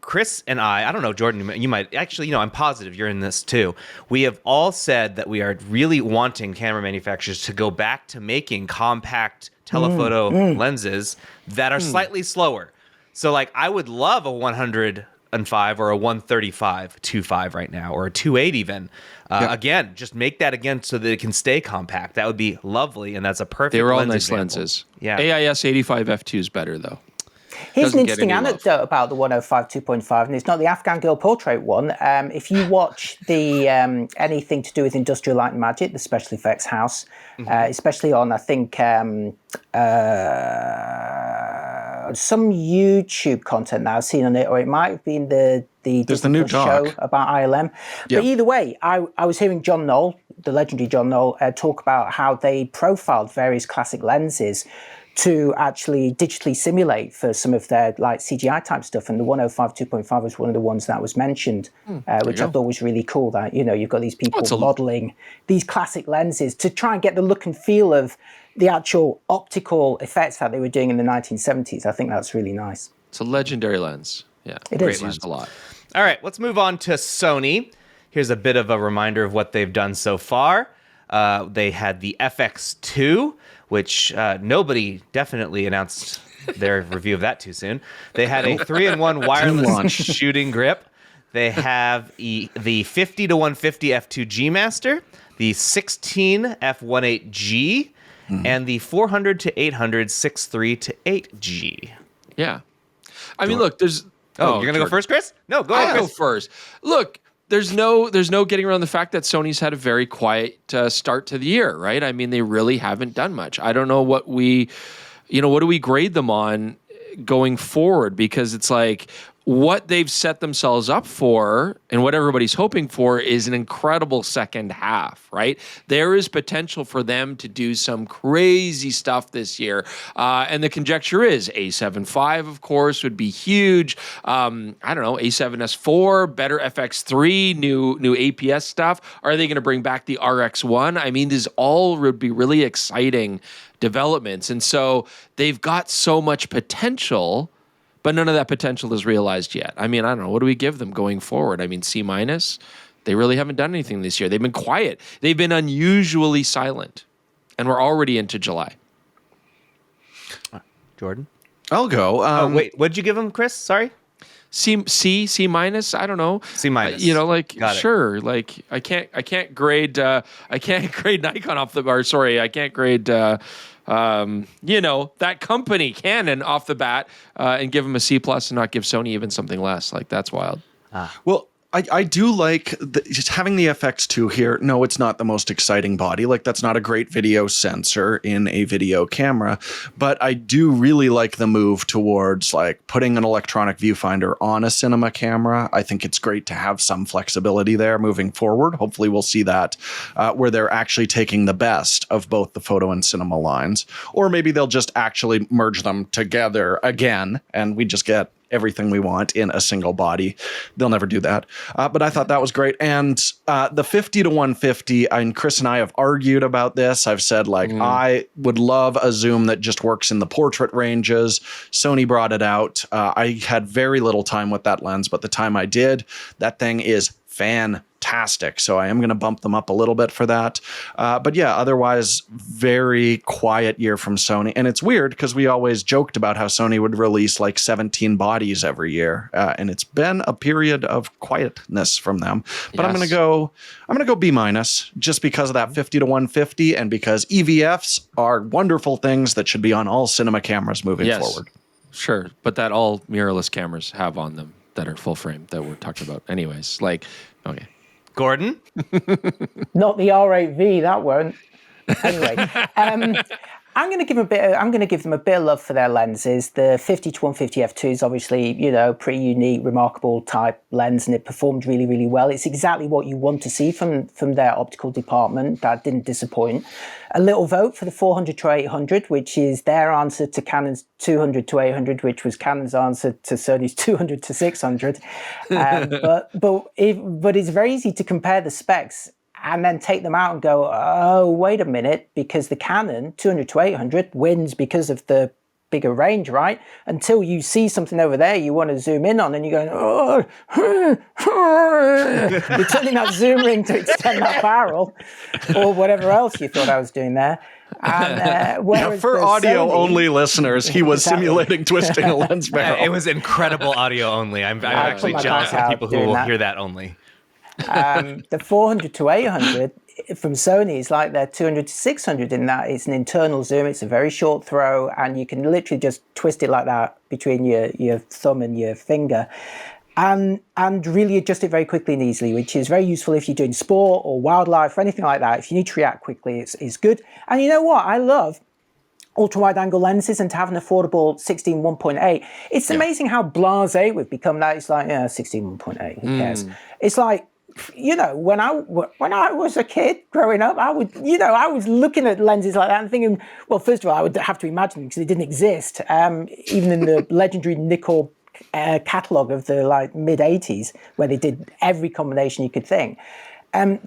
Chris and I don't know, Jordan, you might actually, I'm positive you're in this too. We have all said that we are really wanting camera manufacturers to go back to making compact telephoto lenses that are slightly slower. So like I would love a 105 or a 135 2.5 right now, or a 2.8 even. Again, just make that again so that it can stay compact. That would be lovely, and that's a perfect. They were all lens nice example. lenses. Yeah, AIS 85 f2 is better though. Here's an interesting anecdote about the 105 2.5, and it's not the Afghan girl portrait one. If you watch the anything to do with Industrial Light and Magic, the special effects house, especially on, I think, some YouTube content that I've seen on it, or it might have been the new show about ILM. But either way, I was hearing John Knoll, the legendary John Knoll, talk about how they profiled various classic lenses to actually digitally simulate for some of their like CGI type stuff. And the 105 2.5 was one of the ones that was mentioned, which I thought was really cool. That, you know, you've got these people modeling these classic lenses to try and get the look and feel of the actual optical effects that they were doing in the 1970s. I think that's really nice. It's a legendary lens. Yeah, it is used a lot. All right, let's move on to Sony. Here's a bit of a reminder of what they've done so far. They had the FX2, which nobody definitely announced their review of that too soon. They had a 3-in-1 wireless shooting grip. They have the 50 to 150 f2G Master, the 16 f1.8G, and the 400 to 800 6.3 to 8G. Yeah. I mean, look, there's... Oh, you're going to go first, Chris? No, go ahead, I'll go first. Look, there's no getting around the fact that Sony's had a very quiet start to the year, right? I mean, they really haven't done much. I don't know what do we grade them on going forward? Because it's like what they've set themselves up for and what everybody's hoping for is an incredible second half, right? There is potential for them to do some crazy stuff this year. And the conjecture is A7 V, of course, would be huge. I don't know, A7S4, better FX3, new APS stuff. Are they going to bring back the RX1? I mean, these all would be really exciting developments. And so they've got so much potential, but none of that potential is realized yet. I mean, I don't know. What do we give them going forward? I mean, C-. They really haven't done anything this year. They've been quiet. They've been unusually silent. And we're already into July. Jordan? I'll go. Wait, what'd you give them, Chris? Sorry? C-. I don't know. C-. You know, like, Got it. sure. Like, I can't grade Nikon off the bar. Sorry, I can't grade that company, Canon, off the bat, and give them a C+ and not give Sony even something less. Like, that's wild. Well, I do like just having the FX2 here. No, it's not the most exciting body. Like, that's not a great video sensor in a video camera. But I do really like the move towards like putting an electronic viewfinder on a cinema camera. I think it's great to have some flexibility there moving forward. Hopefully we'll see that where they're actually taking the best of both the photo and cinema lines. Or maybe they'll just actually merge them together again and we just get everything we want in a single body. They'll never do that. But I thought that was great. And the 50 to 150, and Chris and I have argued about this. I've said, like, I would love a zoom that just works in the portrait ranges. Sony brought it out. I had very little time with that lens, but the time I did, that thing is fantastic. So I am going to bump them up a little bit for that. But yeah, otherwise, very quiet year from Sony. And it's weird because we always joked about how Sony would release like 17 bodies every year. And it's been a period of quietness from them. But I'm going to go B- just because of that 50 to 150 and because EVFs are wonderful things that should be on all cinema cameras moving forward. Sure. But that all mirrorless cameras have on them that are full frame that we're talking about anyways. Like, okay. Gordon? Not the R8V, that won't. Anyway, I'm going to give them a bit of love for their lenses. The 50 to 150 f2 is obviously, pretty unique, remarkable type lens, and it performed really, really well. It's exactly what you want to see from their optical department. That didn't disappoint. A little vote for the 400 to 800, which is their answer to Canon's 200 to 800, which was Canon's answer to Sony's 200 to 600. But it's very easy to compare the specs and then take them out and go, oh, wait a minute, because the Canon 200 to 800 wins because of the bigger range, right? Until you see something over there you want to zoom in on and you're going, oh, you're turning that zoom ring to extend that barrel or whatever else you thought I was doing there. And, for audio-only listeners, he was simulating twisting a lens barrel. It was incredible audio only. I'm actually jealous of people who will hear that only. The 400 to 800 from Sony is like their 200 to 600 in that it's an internal zoom. It's a very short throw, and you can literally just twist it like that between your thumb and your finger, and really adjust it very quickly and easily, which is very useful if you're doing sport or wildlife or anything like that. If you need to react quickly, it's good. And you know what? I love ultra-wide angle lenses, and to have an affordable 16 1.8. It's amazing how blasé we've become now. It's like, 16 1.8, who cares? It's like, when I was a kid growing up, I was looking at lenses like that and thinking, well, first of all, I would have to imagine because they didn't exist. Even in the legendary Nikon catalog of the mid 80s, where they did every combination you could think.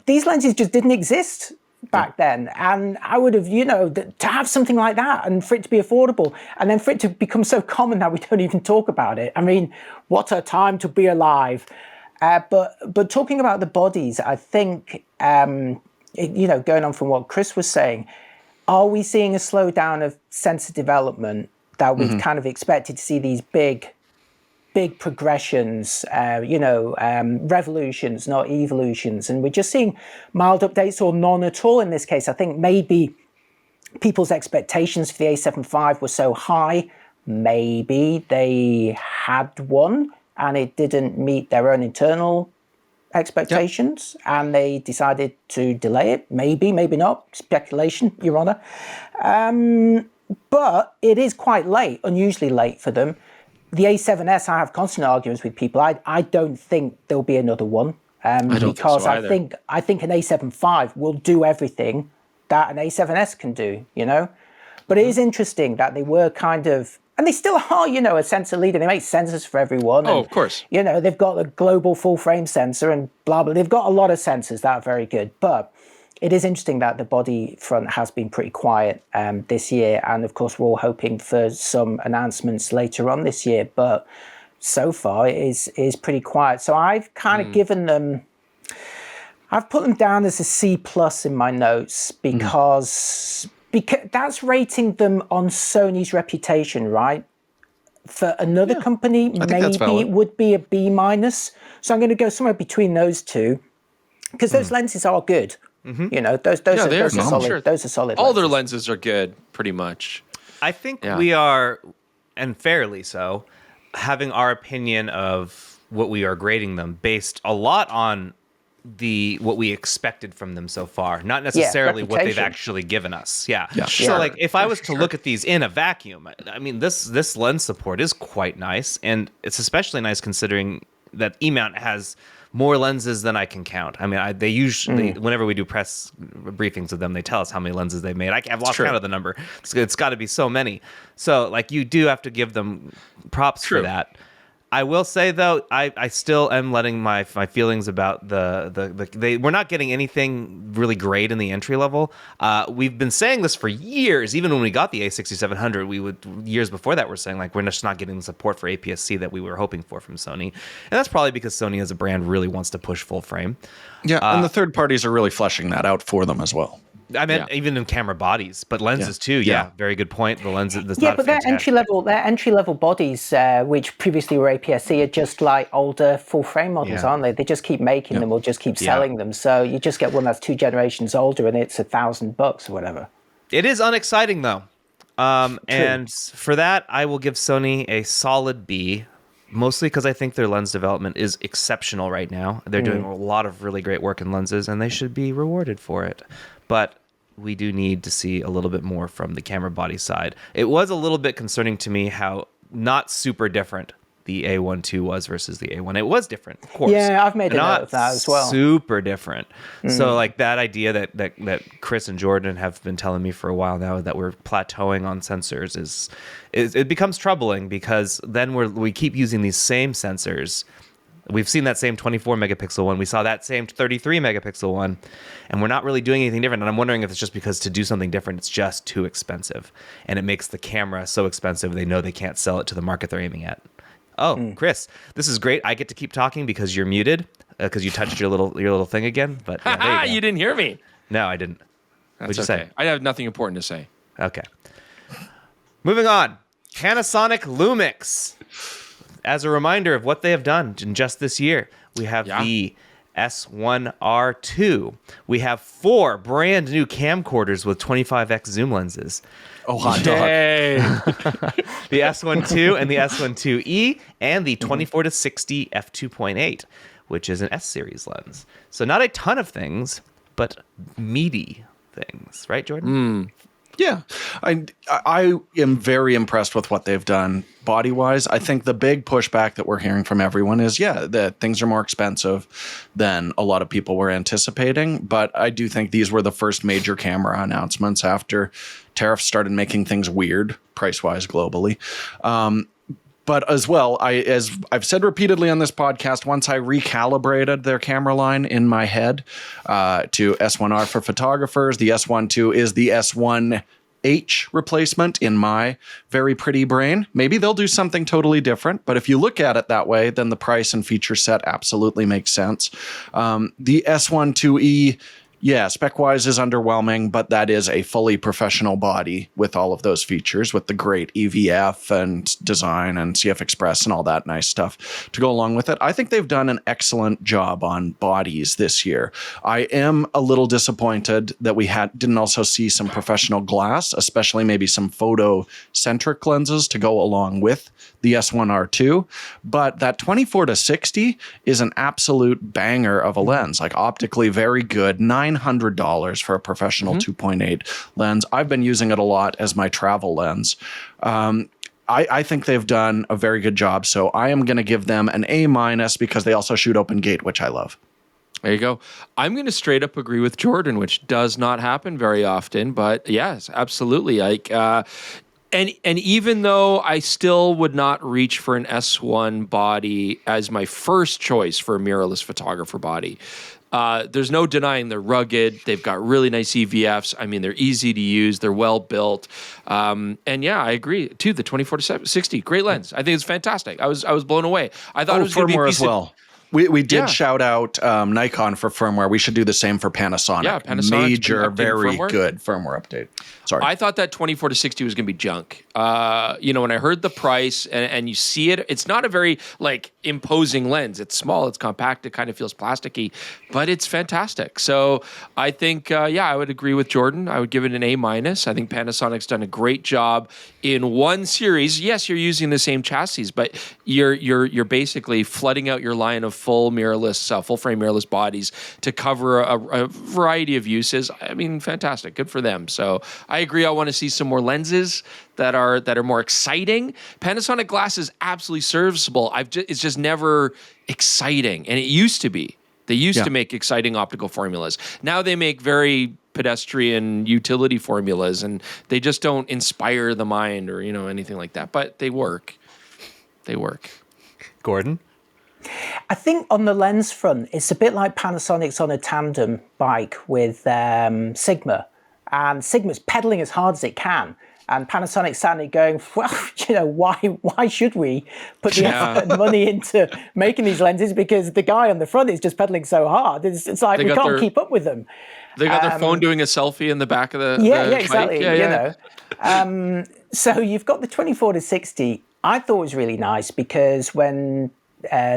These lenses just didn't exist back then, and I would have, to have something like that and for it to be affordable, and then for it to become so common that we don't even talk about it. I mean, what a time to be alive. But talking about the bodies, I think, going on from what Chris was saying, are we seeing a slowdown of sensor development that we've kind of expected to see these big progressions, revolutions, not evolutions, and we're just seeing mild updates or none at all in this case? I think maybe people's expectations for the A7 IV were so high, maybe they had one and it didn't meet their own internal expectations, and they decided to delay it. Maybe not. Speculation, Your Honor. But it is quite late, unusually late for them. The A7S, I have constant arguments with people. I don't think there'll be another one, because I think an A7 V will do everything that an A7S can do, But it is interesting that they were kind of, and they still are, a sensor leader. They make sensors for everyone. Oh, of course. They've got the global full frame sensor and blah, blah. They've got a lot of sensors that are very good. But it is interesting that the body front has been pretty quiet this year. And of course, we're all hoping for some announcements later on this year. But so far, it is pretty quiet. So I've kind of given them, I've put them down as a C+ in my notes because that's rating them on Sony's reputation, right? For another company, maybe it would be a B-. So I'm going to go somewhere between those two, because those lenses are good. Those are solid. Sure. Those are solid. All their lenses are good, pretty much. I think we are, and fairly so, having our opinion of what we are grading them based a lot on what we expected from them so far, not necessarily what they've actually given us. Yeah. So like if I was to look at these in a vacuum, I mean, this lens support is quite nice, and it's especially nice considering that E-mount has more lenses than I can count. I mean, they usually, whenever we do press briefings with them, they tell us how many lenses they've made. I've lost count of the number. It's got to be so many. So like you do have to give them props for that. I will say though, I still am letting my feelings about we're not getting anything really great in the entry level. We've been saying this for years. Even when we got the A6700, years before that we're saying like we're just not getting the support for APS-C that we were hoping for from Sony, and that's probably because Sony as a brand really wants to push full frame. Yeah, and the third parties are really fleshing that out for them as well. I meant even in camera bodies, but lenses too. Yeah, very good point. The lenses. But their entry level bodies, which previously were APS-C, are just like older full frame models, aren't they? They just keep making them or just keep selling them. So you just get one that's 2 generations older, and it's $1,000 or whatever. It is unexciting though, and for that I will give Sony a solid B. Mostly because I think their lens development is exceptional right now. They're doing a lot of really great work in lenses, and they should be rewarded for it. But we do need to see a little bit more from the camera body side. It was a little bit concerning to me how not super different the A1 II was versus the A1. It was different, of course. Yeah, I've made a note of that as well. Super different. So like that idea that Chris and Jordan have been telling me for a while now that we're plateauing on sensors is it becomes troubling, because then we keep using these same sensors. We've seen that same 24 megapixel one. We saw that same 33 megapixel one, and we're not really doing anything different. And I'm wondering if it's just because to do something different, it's just too expensive, and it makes the camera so expensive they know they can't sell it to the market they're aiming at. Oh, Chris, this is great. I get to keep talking because you're muted because you touched your little thing again. But yeah, there you go. You didn't hear me. No, I didn't. What'd you say? I have nothing important to say. Okay. Moving on. Panasonic Lumix. As a reminder of what they have done in just this year, we have the S1R2. We have 4 brand new camcorders with 25x zoom lenses. Oh, hot dog. The S1 II and the S1 IIe, and the 24 to 60 f2.8, which is an S-series lens. So not a ton of things, but meaty things, right, Jordan? Yeah, I am very impressed with what they've done body-wise. I think the big pushback that we're hearing from everyone is, that things are more expensive than a lot of people were anticipating. But I do think these were the first major camera announcements after tariffs started making things weird price-wise globally. But as well, as I've said repeatedly on this podcast, once I recalibrated their camera line in my head to S1R for photographers, the S1 II is the S1H replacement in my very pretty brain. Maybe they'll do something totally different, but if you look at it that way, then the price and feature set absolutely makes sense. The S1 IIe, spec-wise is underwhelming, but that is a fully professional body with all of those features, with the great EVF and design and CF Express and all that nice stuff to go along with it. I think they've done an excellent job on bodies this year. I am a little disappointed that we didn't also see some professional glass, especially maybe some photo-centric lenses to go along with the S1R2, but that 24-60 is an absolute banger of a lens, like optically very good, $900 for a professional 2.8 lens. I've been using it a lot as my travel lens. I think they've done a very good job, so I am going to give them an A- because they also shoot open gate, which I love. There you go. I'm going to straight up agree with Jordan, which does not happen very often, but yes, absolutely. And even though I still would not reach for an S1 body as my first choice for a mirrorless photographer body, there's no denying they're rugged. They've got really nice EVFs. I mean, they're easy to use. They're well built. And yeah, I agree too. The 24-60, great lens. I think it's fantastic. I was blown away. I thought it was going to be firmware as well. We did shout out Nikon for firmware. We should do the same for Panasonic. Yeah, Panasonic. Major, very good firmware update. Sorry. I thought that 24-60 was going to be junk. When I heard the price and you see it, it's not a very imposing lens. It's small, it's compact, it kind of feels plasticky, but it's fantastic. So I think, I would agree with Jordan. I would give it an A-. I think Panasonic's done a great job in one series. Yes, you're using the same chassis, but you're basically flooding out your line of full mirrorless, full frame mirrorless bodies to cover a variety of uses. I mean, fantastic. Good for them. So I agree. I want to see some more lenses that are more exciting. Panasonic glass is absolutely serviceable. It's just never exciting, and it used to be. They used to make exciting optical formulas. Now they make very pedestrian utility formulas, and they just don't inspire the mind or anything like that. But they work. They work. Gordon? I think on the lens front, it's a bit like Panasonic's on a tandem bike with Sigma. And Sigma's pedaling as hard as it can. And Panasonic's suddenly going, well, why should we put the effort and money into making these lenses? Because the guy on the front is just pedaling so hard. It's like we can't keep up with them. They got their phone doing a selfie in the back of the exactly. bike. So you've got the 24-60. I thought it was really nice because when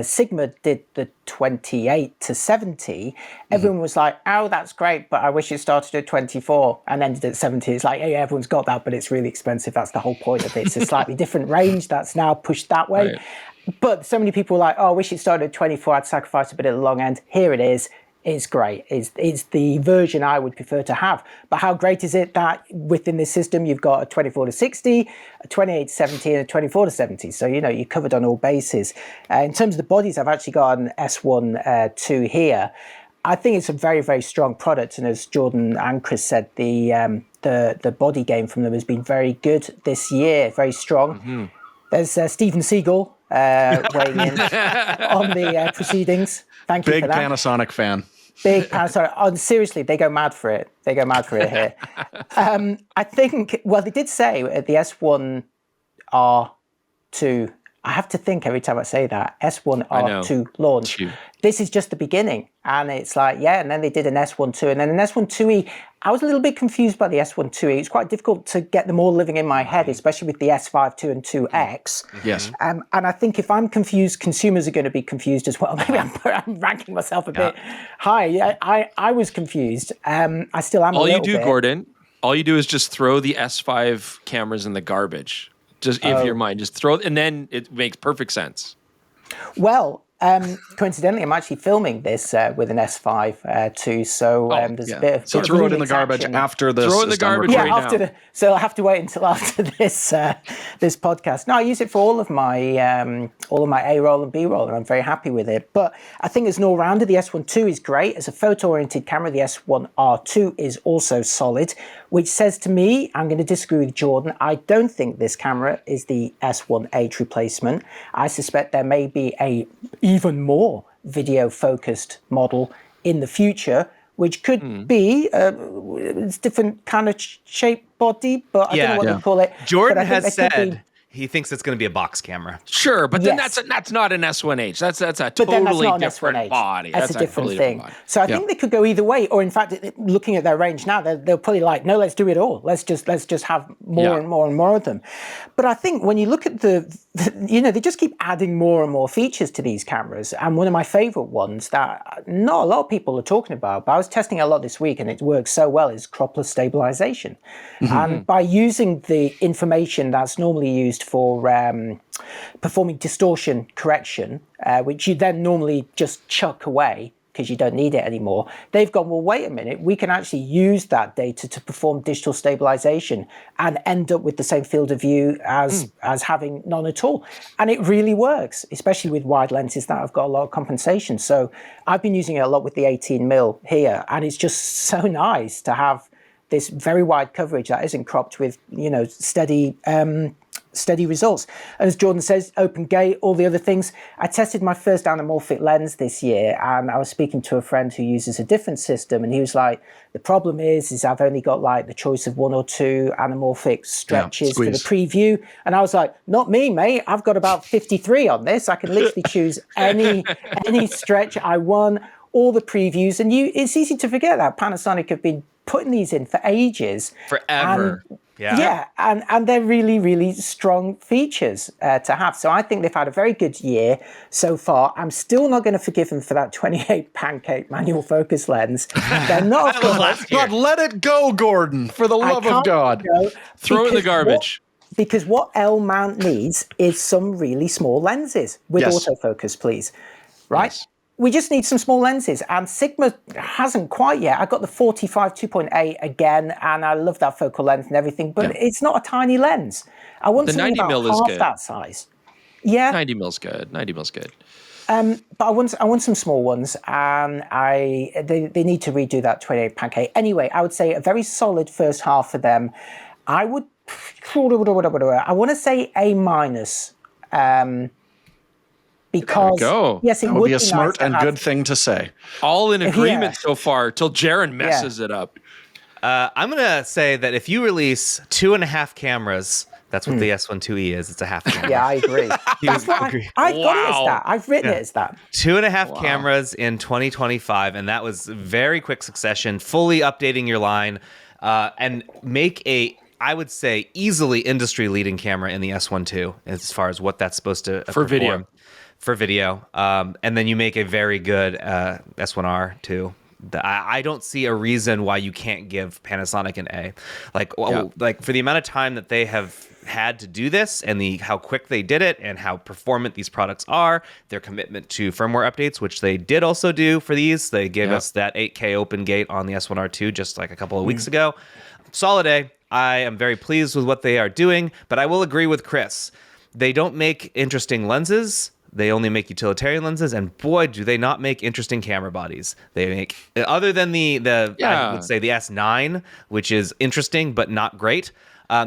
Sigma did the 28-70, everyone was like, oh, that's great, but I wish it started at 24 and ended at 70. It's like, hey, everyone's got that, but it's really expensive. That's the whole point of it. It's a slightly different range that's now pushed that way. Right. But so many people were like, oh, I wish it started at 24. I'd sacrifice a bit at the long end. Here it is. It's great. It's the version I would prefer to have. But how great is it that within this system you've got a 24-60, a 28-70, and a 24-70? So you covered on all bases. In terms of the bodies, I've actually got an S1 II here. I think it's a very, very strong product, and as Jordan and Chris said, the body game from them has been very good this year, very strong. Mm-hmm. There's Steven Seagal weighing in on the proceedings. Thank you for that. Big Panasonic fan. Big Panasonic. Oh, seriously, they go mad for it. They go mad for it here. I think, they did say at the S1R2, I have to think every time I say that, S1R2 launch. This is just the beginning. And it's like, and then they did an S1 II, and then an S1 IIe. I was a little bit confused by the S1 IIe. It's quite difficult to get them all living in my head, especially with the S5 II and 2X. Yes. And I think if I'm confused, consumers are going to be confused as well. Maybe I'm ranking myself a bit high. I was confused. I still am a little bit. Gordon, all you do is just throw the S5 cameras in the garbage. Just if your mind, just throw it, and then it makes perfect sense. Well, Coincidentally, I'm actually filming this with an S5 too, so there's a bit of So throw it in the garbage after this. Throw it in the garbage yeah, right after now. so I'll have to wait until after this this podcast. No, I use it for all of my A-roll and B-roll, and I'm very happy with it. But I think as an all-rounder, the S1 II is great. As a photo-oriented camera, the S1R2 is also solid, which says to me, I'm going to disagree with Jordan. I don't think this camera is the S1H replacement. I suspect there may be a even more video-focused model in the future, which could be it's different kind of shape body, but I don't know what they call it. Jordan has said he thinks it's going to be a box camera. Sure, but then that's not an S1H. That's a totally different body. That's a different thing. So I think they could go either way. Or in fact, looking at their range now, they'll probably like, no, let's do it all. Let's just have more and more and more of them. But I think when you look at they just keep adding more and more features to these cameras. And one of my favorite ones that not a lot of people are talking about, but I was testing a lot this week and it works so well, is cropless stabilization. And by using the information that's normally used for performing distortion correction, which you then normally just chuck away because you don't need it anymore, they've gone, well, wait a minute, we can actually use that data to perform digital stabilization and end up with the same field of view as having none at all. And it really works, especially with wide lenses that have got a lot of compensation. So I've been using it a lot with the 18mm here, and it's just so nice to have this very wide coverage that isn't cropped with, steady results. And as Jordan says, open gate, all the other things. I tested my first anamorphic lens this year, and I was speaking to a friend who uses a different system, and he was like, the problem is I've only got like the choice of one or two anamorphic stretches for the preview. And I was like, not me, mate. I've got about 53 on this. I can literally choose any stretch I want, all the previews. And it's easy to forget that Panasonic have been putting these in for ages. Forever. And they're really, really strong features to have. So I think they've had a very good year so far. I'm still not going to forgive them for that 28 pancake manual focus lens. They're not God, let it go, Gordon, for the love of God. Throw it in the garbage. Because what L mount needs is some really small lenses with autofocus, please. Right? Yes. We just need some small lenses, and Sigma hasn't quite yet. I got the 45 2.8 again, and I love that focal length and everything, but it's not a tiny lens. I want something about half that size. Yeah, 90 mil's good. 90 mil's good. But I want some small ones, and they need to redo that 28 pancake. Anyway, I would say a very solid first half for them. I want to say A-. Because yes, it would be a smart nice and good thing to say. All in agreement so far till Jaron messes it up. I'm gonna say that if you release 2.5 cameras, that's what the S1 IIe is. It's a half camera. Yeah, I agree. I got it as that. I've written it as that. 2.5 cameras in 2025, and that was very quick succession, fully updating your line, and make I would say, easily industry-leading camera in the S1 II as far as what that's supposed to perform. For video. And then you make a very good S1R too. I don't see a reason why you can't give Panasonic an A. Like for the amount of time that they have had to do this and how quick they did it and how performant these products are, their commitment to firmware updates, which they did also do for these. They gave us that 8K open gate on the S1R2 just like a couple of weeks ago. Solid A. I am very pleased with what they are doing, but I will agree with Chris. They don't make interesting lenses. They only make utilitarian lenses, and boy, do they not make interesting camera bodies. They make, other than I would say the S9, which is interesting but not great.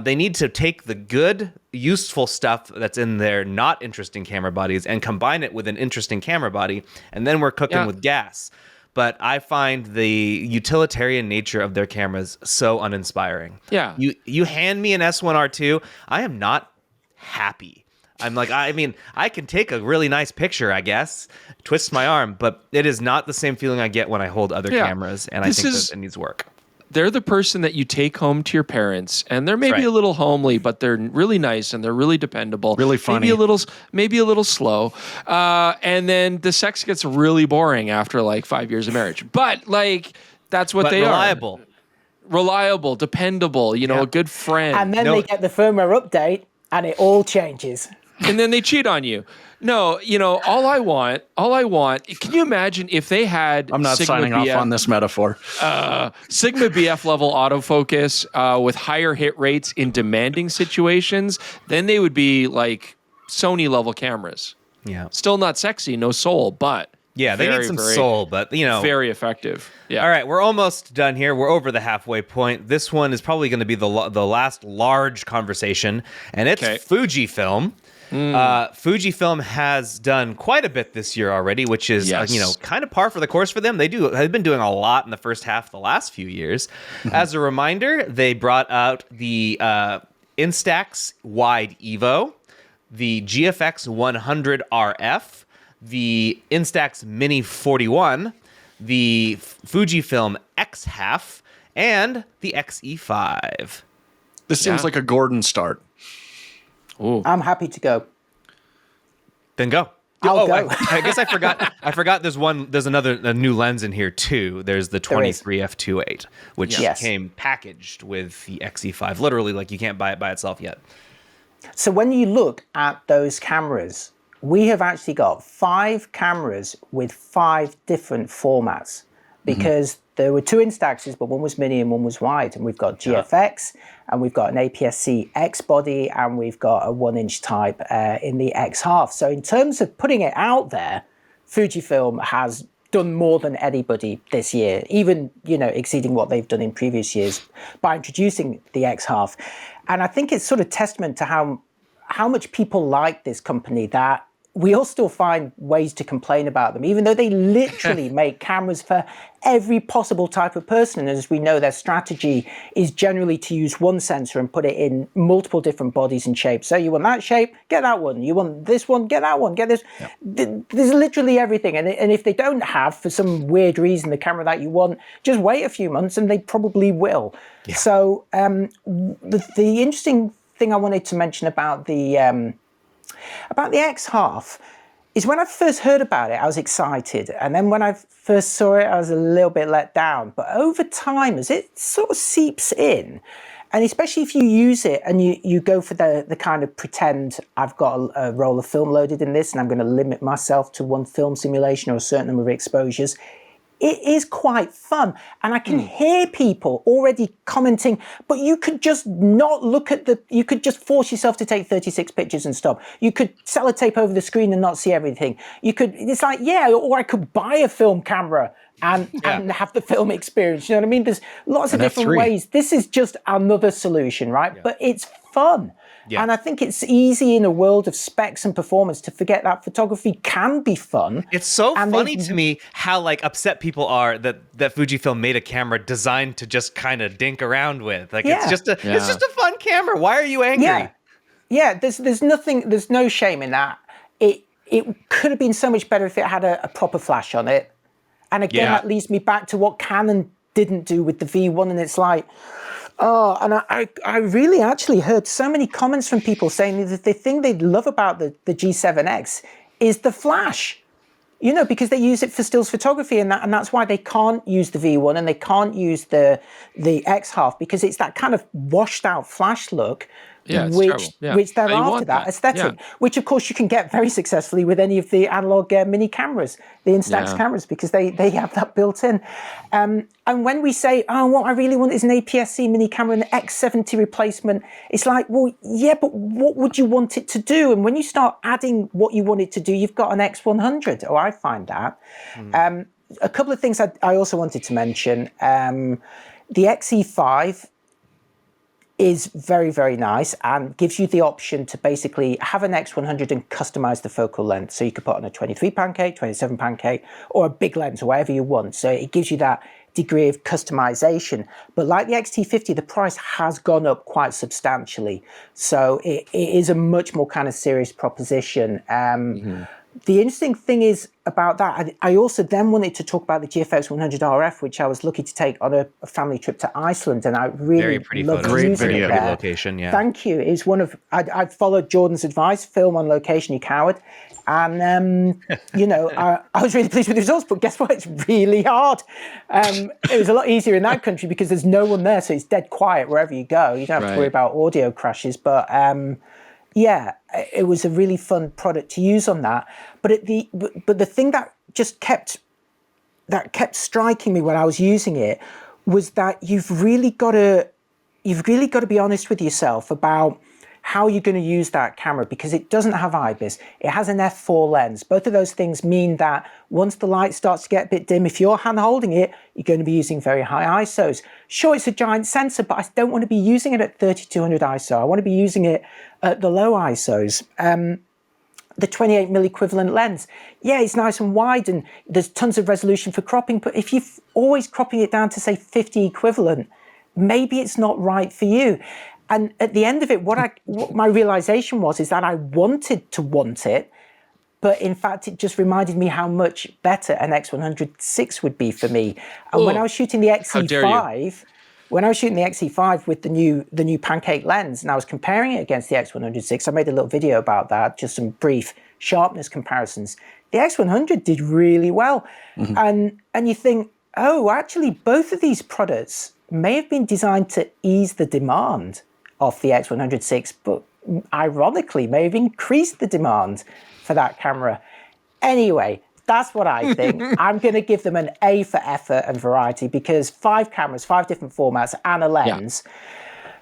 They need to take the good, useful stuff that's in their not interesting camera bodies and combine it with an interesting camera body, and then we're cooking with gas. But I find the utilitarian nature of their cameras so uninspiring. Yeah. You hand me an S1R2, I am not happy. I'm like, I mean, I can take a really nice picture, I guess, twist my arm, but it is not the same feeling I get when I hold other cameras, and I think that it needs work. They're the person that you take home to your parents, and they're maybe a little homely, but they're really nice and they're really dependable. Really funny. Maybe a little slow. And then the sex gets really boring after like 5 years of marriage. But like, that's what they reliable. are. Reliable, dependable, a good friend. And then they get the firmware update and it all changes. and then they cheat on you. No, all I want, can you imagine if they had I'm not Sigma signing BF, off on this metaphor. Sigma BF level autofocus with higher hit rates in demanding situations, then they would be like Sony level cameras. Yeah. Still not sexy, no soul, but Yeah, they need some soul, but very effective. Yeah. All right, we're almost done here. We're over the halfway point. This one is probably going to be the last large conversation, and it's Fujifilm. Fujifilm has done quite a bit this year already, which is kind of par for the course for them. They've been doing a lot in the first half of the last few years. As a reminder, they brought out the Instax Wide Evo, the GFX 100 RF, the Instax Mini 41, the Fujifilm X Half, and the XE5. This seems like a Gordon start. Ooh. I'm happy to go. Then go. I'll go. I guess I forgot. There's a new lens in here too. There's the 23 f2.8, which came packaged with the XE5. Literally, like you can't buy it by itself yet. So when you look at those cameras, we have actually got 5 cameras with 5 different formats, because there were 2 Instaxes, but one was mini and one was wide. And we've got GFX, and we've got an APS-C X body, and we've got a 1-inch type in the X half. So in terms of putting it out there, Fujifilm has done more than anybody this year, even exceeding what they've done in previous years by introducing the X half. And I think it's sort of testament to how much people like this company that we all still find ways to complain about them, even though they literally make cameras for every possible type of person. And as we know, their strategy is generally to use one sensor and put it in multiple different bodies and shapes. So you want that shape, get that one. You want this one, get that one, get this. Yep. There's literally everything. And if they don't have, for some weird reason, the camera that you want, just wait a few months and they probably will. Yeah. So the interesting thing I wanted to mention about the X half is when I first heard about it, I was excited. And then when I first saw it, I was a little bit let down. But over time, as it sort of seeps in, and especially if you use it and you go for the kind of pretend, I've got a roll of film loaded in this and I'm going to limit myself to one film simulation or a certain number of exposures, it is quite fun. And I can hear people already commenting, but you could just not look at you could just force yourself to take 36 pictures and stop. You could sellotape over the screen and not see everything. It's like, or I could buy a film camera and have the film experience. You know what I mean? There's lots of different ways. This is just another solution, right? Yeah. But it's fun. Yeah. And I think it's easy in a world of specs and performance to forget that photography can be fun. It's so funny to me how upset people are that Fujifilm made a camera designed to just kind of dink around with. It's just a fun camera. Why are you angry? Yeah. There's no shame in that. It could have been so much better if it had a proper flash on it. And again, that leads me back to what Canon didn't do with the V1, and it's like. Oh, and I really actually heard so many comments from people saying that the thing they love about the G7X is the flash, because they use it for stills photography, and that's why they can't use the V1 and they can't use the X half, because it's that kind of washed out flash look. Which they're after that aesthetic, which of course you can get very successfully with any of the analog mini cameras, the Instax cameras, because they have that built in. And when we say, what I really want is an APS-C mini camera and an X70 replacement, it's like, well, yeah, but what would you want it to do? And when you start adding what you want it to do, you've got an X100, or I find that. A couple of things I also wanted to mention. The XE5 is very, very nice and gives you the option to basically have an X100 and customize the focal length. So you could put on a 23 pancake, 27 pancake, or a big lens, or whatever you want. So it gives you that degree of customization. But like the XT50, the price has gone up quite substantially. So it is a much more kind of serious proposition. The interesting thing is about that, I also then wanted to talk about the GFX 100 RF, which I was lucky to take on a family trip to Iceland, and I really loved using it there. Great location, yeah. Thank you. It's one of I followed Jordan's advice: film on location, you coward. And I was really pleased with the results. But guess what? It's really hard. It was a lot easier in that country because there's no one there, so it's dead quiet wherever you go. You don't have to worry about audio crashes, but. yeah, it was a really fun product to use on that. But the thing that just kept striking me when I was using it was that you've really got to be honest with yourself about how you're going to use that camera, because it doesn't have IBIS. It has an f4 lens. Both of those things mean that once the light starts to get a bit dim, if you're hand holding it, you're going to be using very high ISOs. Sure, it's a giant sensor, but I don't want to be using it at 3200 ISO. I want to be using it at the low ISOs. The 28mm equivalent lens, yeah, it's nice and wide and there's tons of resolution for cropping, but if you're always cropping it down to say 50 equivalent, maybe it's not right for you. And at the end of it, what my realization was is that I wanted to want it, but in fact, it just reminded me how much better an X100 would be for me. And when I was shooting the XE5, with the new pancake lens, and I was comparing it against the X100, I made a little video about that, just some brief sharpness comparisons. The X100 did really well. Mm-hmm. And you think, oh, actually, both of these products may have been designed to ease the demand of the X100, but ironically may have increased the demand for that camera. Anyway, that's what I think. I'm going to give them an A for effort and variety, because 5 cameras, 5 different formats, and a lens. Yeah.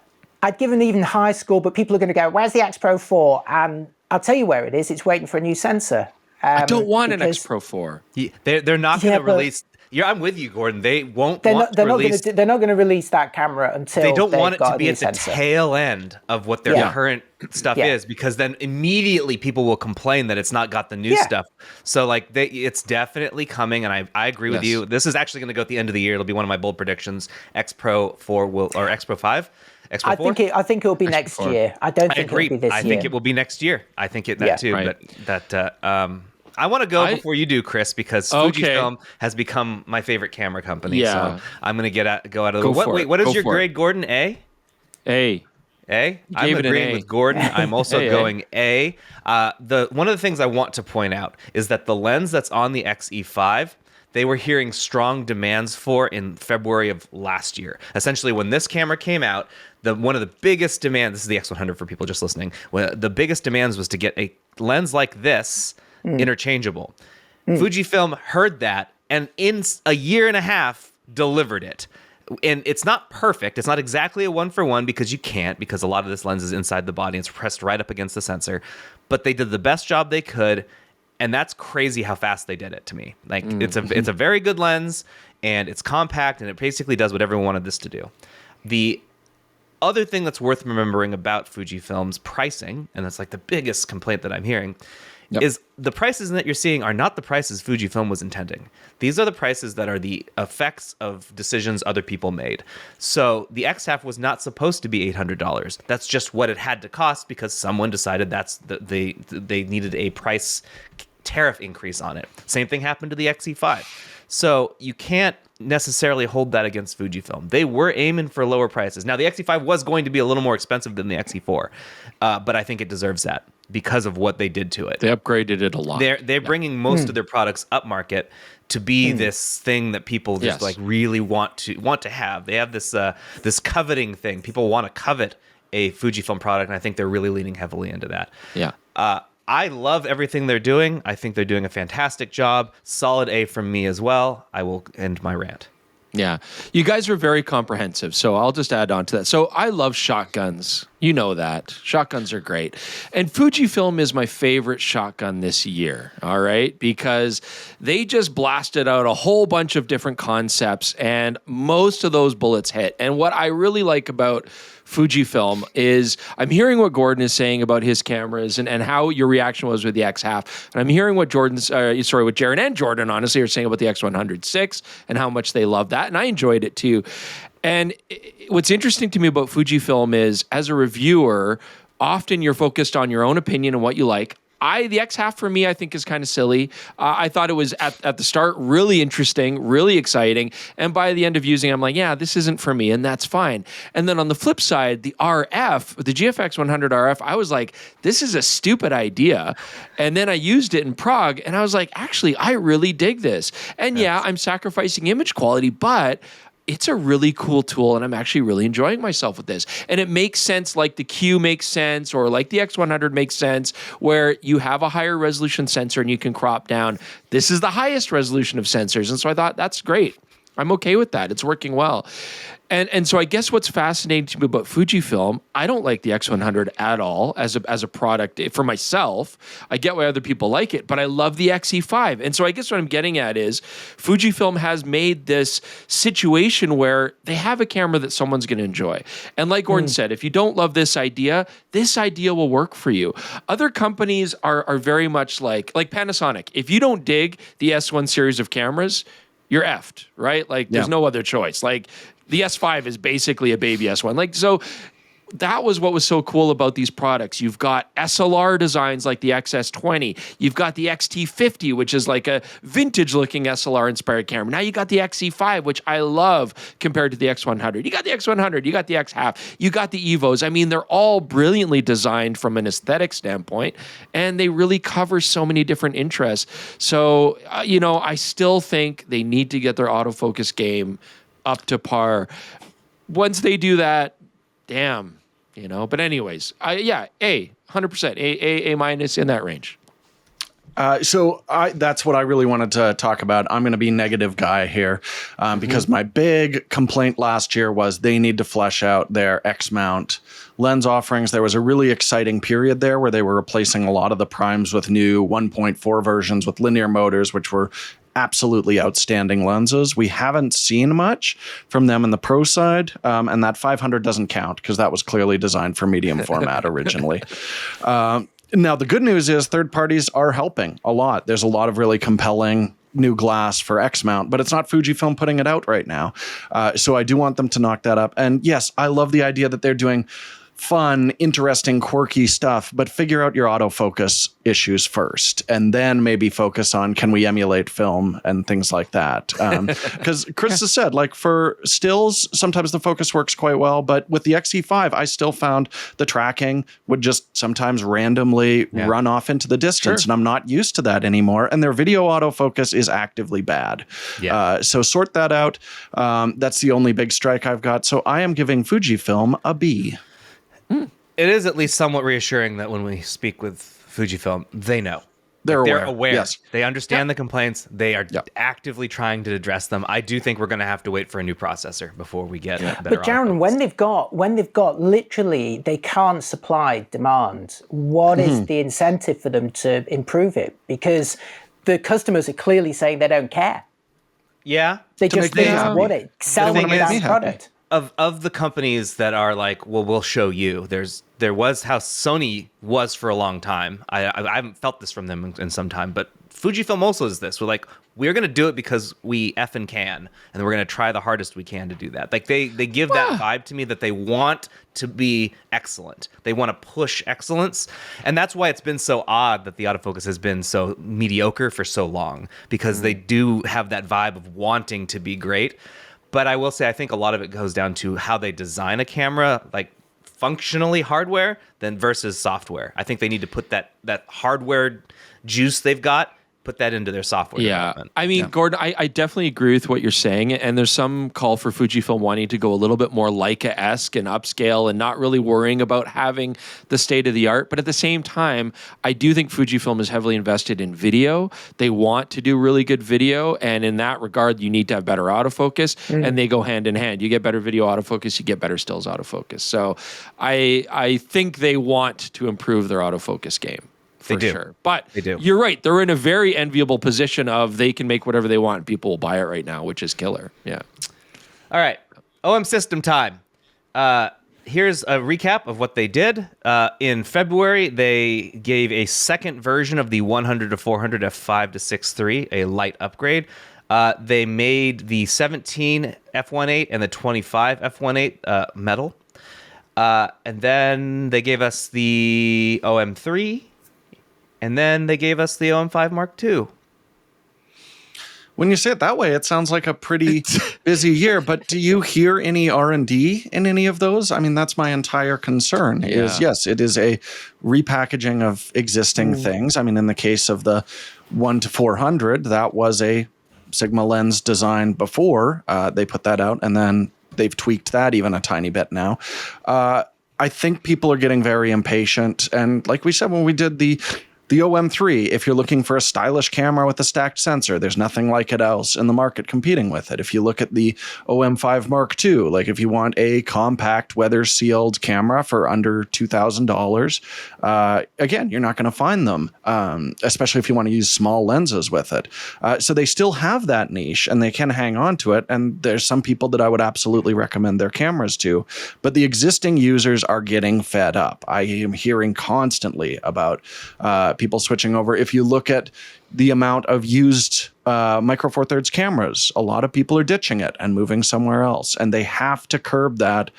I'd give an even higher score, but people are going to go, where's the X Pro 4? And I'll tell you where it is. It's waiting for a new sensor. I don't want an X Pro 4. They're not going to release... I'm with you, Gordon. They won't want to release... They're not going to release that camera until they don't want it to be at the tail end of what their current stuff is, because then immediately people will complain that it's not got the new stuff. So like it's definitely coming, and I agree with you. This is actually going to go at the end of the year. It'll be one of my bold predictions. X Pro 4 or X Pro 5. X Pro 4? I think it will be next year. I don't think it will be this year. I think it will be next year. I think that too. Right. But I want to go before you do, Chris, because Fujifilm has become my favorite camera company. Yeah. So I'm going to go out of the way. What is your grade, Gordon? A? A. I'm agreeing with Gordon. I'm also going A. One of the things I want to point out is that the lens that's on the XE5, they were hearing strong demands for in February of last year. Essentially, when this camera came out, one of the biggest demands, this is the X100 for people just listening, the biggest demands was to get a lens like this interchangeable. Fujifilm heard that, and in a year and a half delivered it. And it's not perfect. It's not exactly a 1-for-1, because you can't, because a lot of this lens is inside the body and it's pressed right up against the sensor. But they did the best job they could, and that's crazy how fast they did it to me. Like it's a very good lens, and it's compact, and it basically does what everyone wanted this to do. The other thing that's worth remembering about Fujifilm's pricing, and that's like the biggest complaint that I'm hearing, is the prices that you're seeing are not the prices Fujifilm was intending. These are the prices that are the effects of decisions other people made. So the X-Half was not supposed to be $800. That's just what it had to cost, because someone decided they needed a price tariff increase on it. Same thing happened to the XE5. So you can't necessarily hold that against Fujifilm. They were aiming for lower prices. Now, the XE5 was going to be a little more expensive than the XE4, but I think it deserves that because of what they did to it. They upgraded it a lot. They're bringing most of their products up market to be this thing that people just like really want to have. They have this this coveting thing. People want to covet a Fujifilm product, and I think they're really leaning heavily into that. Yeah. I love everything they're doing. I think they're doing a fantastic job. Solid A from me as well. I will end my rant. Yeah. You guys are very comprehensive, so I'll just add on to that. So I love shotguns. You know that. Shotguns are great. And Fujifilm is my favorite shotgun this year, all right? Because they just blasted out a whole bunch of different concepts, and most of those bullets hit. And what I really like about Fujifilm is I'm hearing what Gordon is saying about his cameras and how your reaction was with the X-Half. And I'm hearing what what Jaron and Jordan honestly are saying about the X100 and how much they love that. And I enjoyed it too. And what's interesting to me about Fujifilm is, as a reviewer, often you're focused on your own opinion and what you like. The X-Half for me, I think, is kind of silly. I thought it was at the start really interesting, really exciting. And by the end of using it, I'm like, yeah, this isn't for me, and that's fine. And then on the flip side, the RF, the GFX 100 RF, I was like, this is a stupid idea. And then I used it in Prague, and I was like, actually, I really dig this. And yeah, I'm sacrificing image quality, but it's a really cool tool, and I'm actually really enjoying myself with this. And it makes sense, like the Q makes sense, or like the X100 makes sense, where you have a higher resolution sensor and you can crop down. This is the highest resolution of sensors. And so I thought, that's great. I'm okay with that. It's working well. And so I guess what's fascinating to me about Fujifilm, I don't like the X100 at all as a product for myself. I get why other people like it, but I love the XE5. And so I guess what I'm getting at is Fujifilm has made this situation where they have a camera that someone's going to enjoy. And like Gordon said, if you don't love this idea will work for you. Other companies are very much like Panasonic. If you don't dig the S1 series of cameras, you're effed, right? Like there's no other choice. Like the S5 is basically a baby S1. Like, so that was what was so cool about these products. You've got SLR designs like the XS20. You've got the XT50, which is like a vintage looking SLR inspired camera. Now you got the XE5, which I love compared to the X100. You got the X100, you got the X half, you got the Evos. I mean, they're all brilliantly designed from an aesthetic standpoint, and they really cover so many different interests. So, I still think they need to get their autofocus game up to par. Once they do that, damn, But anyways, A, 100%, A minus in that range. So that's what I really wanted to talk about. I'm going to be negative guy here because my big complaint last year was they need to flesh out their X-mount lens offerings. There was a really exciting period there where they were replacing a lot of the primes with new 1.4 versions with linear motors, which were absolutely outstanding lenses. We haven't seen much from them in the pro side, and that 500 doesn't count because that was clearly designed for medium format originally. Now, the good news is third parties are helping a lot. There's a lot of really compelling new glass for X-mount, but it's not Fujifilm putting it out right now. So I do want them to knock that up. And yes, I love the idea that they're doing fun, interesting, quirky stuff, but figure out your autofocus issues first, and then maybe focus on can we emulate film and things like that. Because Chris has said, like for stills, sometimes the focus works quite well, but with the XE5, I still found the tracking would just sometimes randomly run off into the distance, and I'm not used to that anymore. And their video autofocus is actively bad. So sort that out. That's the only big strike I've got. So I am giving Fujifilm a B. It is at least somewhat reassuring that when we speak with Fujifilm, they know. They're aware. Yes. They understand the complaints. They are actively trying to address them. I do think we're going to have to wait for a new processor before we get better. But Jaron, when they've got literally they can't supply demand, what is the incentive for them to improve it? Because the customers are clearly saying they don't care. Yeah. They just want it. Sell them that product. Of the companies that are like, well, we'll show you. There was how Sony was for a long time. I haven't felt this from them in some time, but Fujifilm also is this. We're like, we're going to do it because we effing can, and we're going to try the hardest we can to do that. Like they give that vibe to me that they want to be excellent. They want to push excellence, and that's why it's been so odd that the autofocus has been so mediocre for so long, because they do have that vibe of wanting to be great. But I will say, I think a lot of it goes down to how they design a camera, like functionally hardware, than versus software. I think they need to put that hardware juice they've got, put that into their software development. I mean, Gordon, I definitely agree with what you're saying. And there's some call for Fujifilm wanting to go a little bit more Leica-esque and upscale and not really worrying about having the state of the art. But at the same time, I do think Fujifilm is heavily invested in video. They want to do really good video. And in that regard, you need to have better autofocus. And they go hand in hand. You get better video autofocus, you get better stills autofocus. So I think they want to improve their autofocus game. For sure. But you're right. They're in a very enviable position of they can make whatever they want. People will buy it right now, which is killer. Yeah. All right. OM system time. Here's a recap of what they did. In February, they gave a second version of the 100 to 400 f5 to 6.3, a light upgrade. They made the 17 f1.8 and the 25 f1.8 metal. And then they gave us the OM3. And then they gave us the OM5 Mark II. When you say it that way, it sounds like a pretty busy year. But do you hear any R&D in any of those? I mean, that's my entire concern. Is yes, it is a repackaging of existing things. I mean, in the case of the 1 to 400, that was a Sigma lens design before they put that out, and then they've tweaked that even a tiny bit now. I think people are getting very impatient. And like we said when we did the OM3, if you're looking for a stylish camera with a stacked sensor, there's nothing like it else in the market competing with it. If you look at the OM5 Mark II, like if you want a compact weather-sealed camera for under $2,000, again, you're not going to find them, especially if you want to use small lenses with it. So they still have that niche, and they can hang on to it. And there's some people that I would absolutely recommend their cameras to. But the existing users are getting fed up. I am hearing constantly about people switching over. If you look at the amount of used Micro Four Thirds cameras, a lot of people are ditching it and moving somewhere else, and they have to curb that.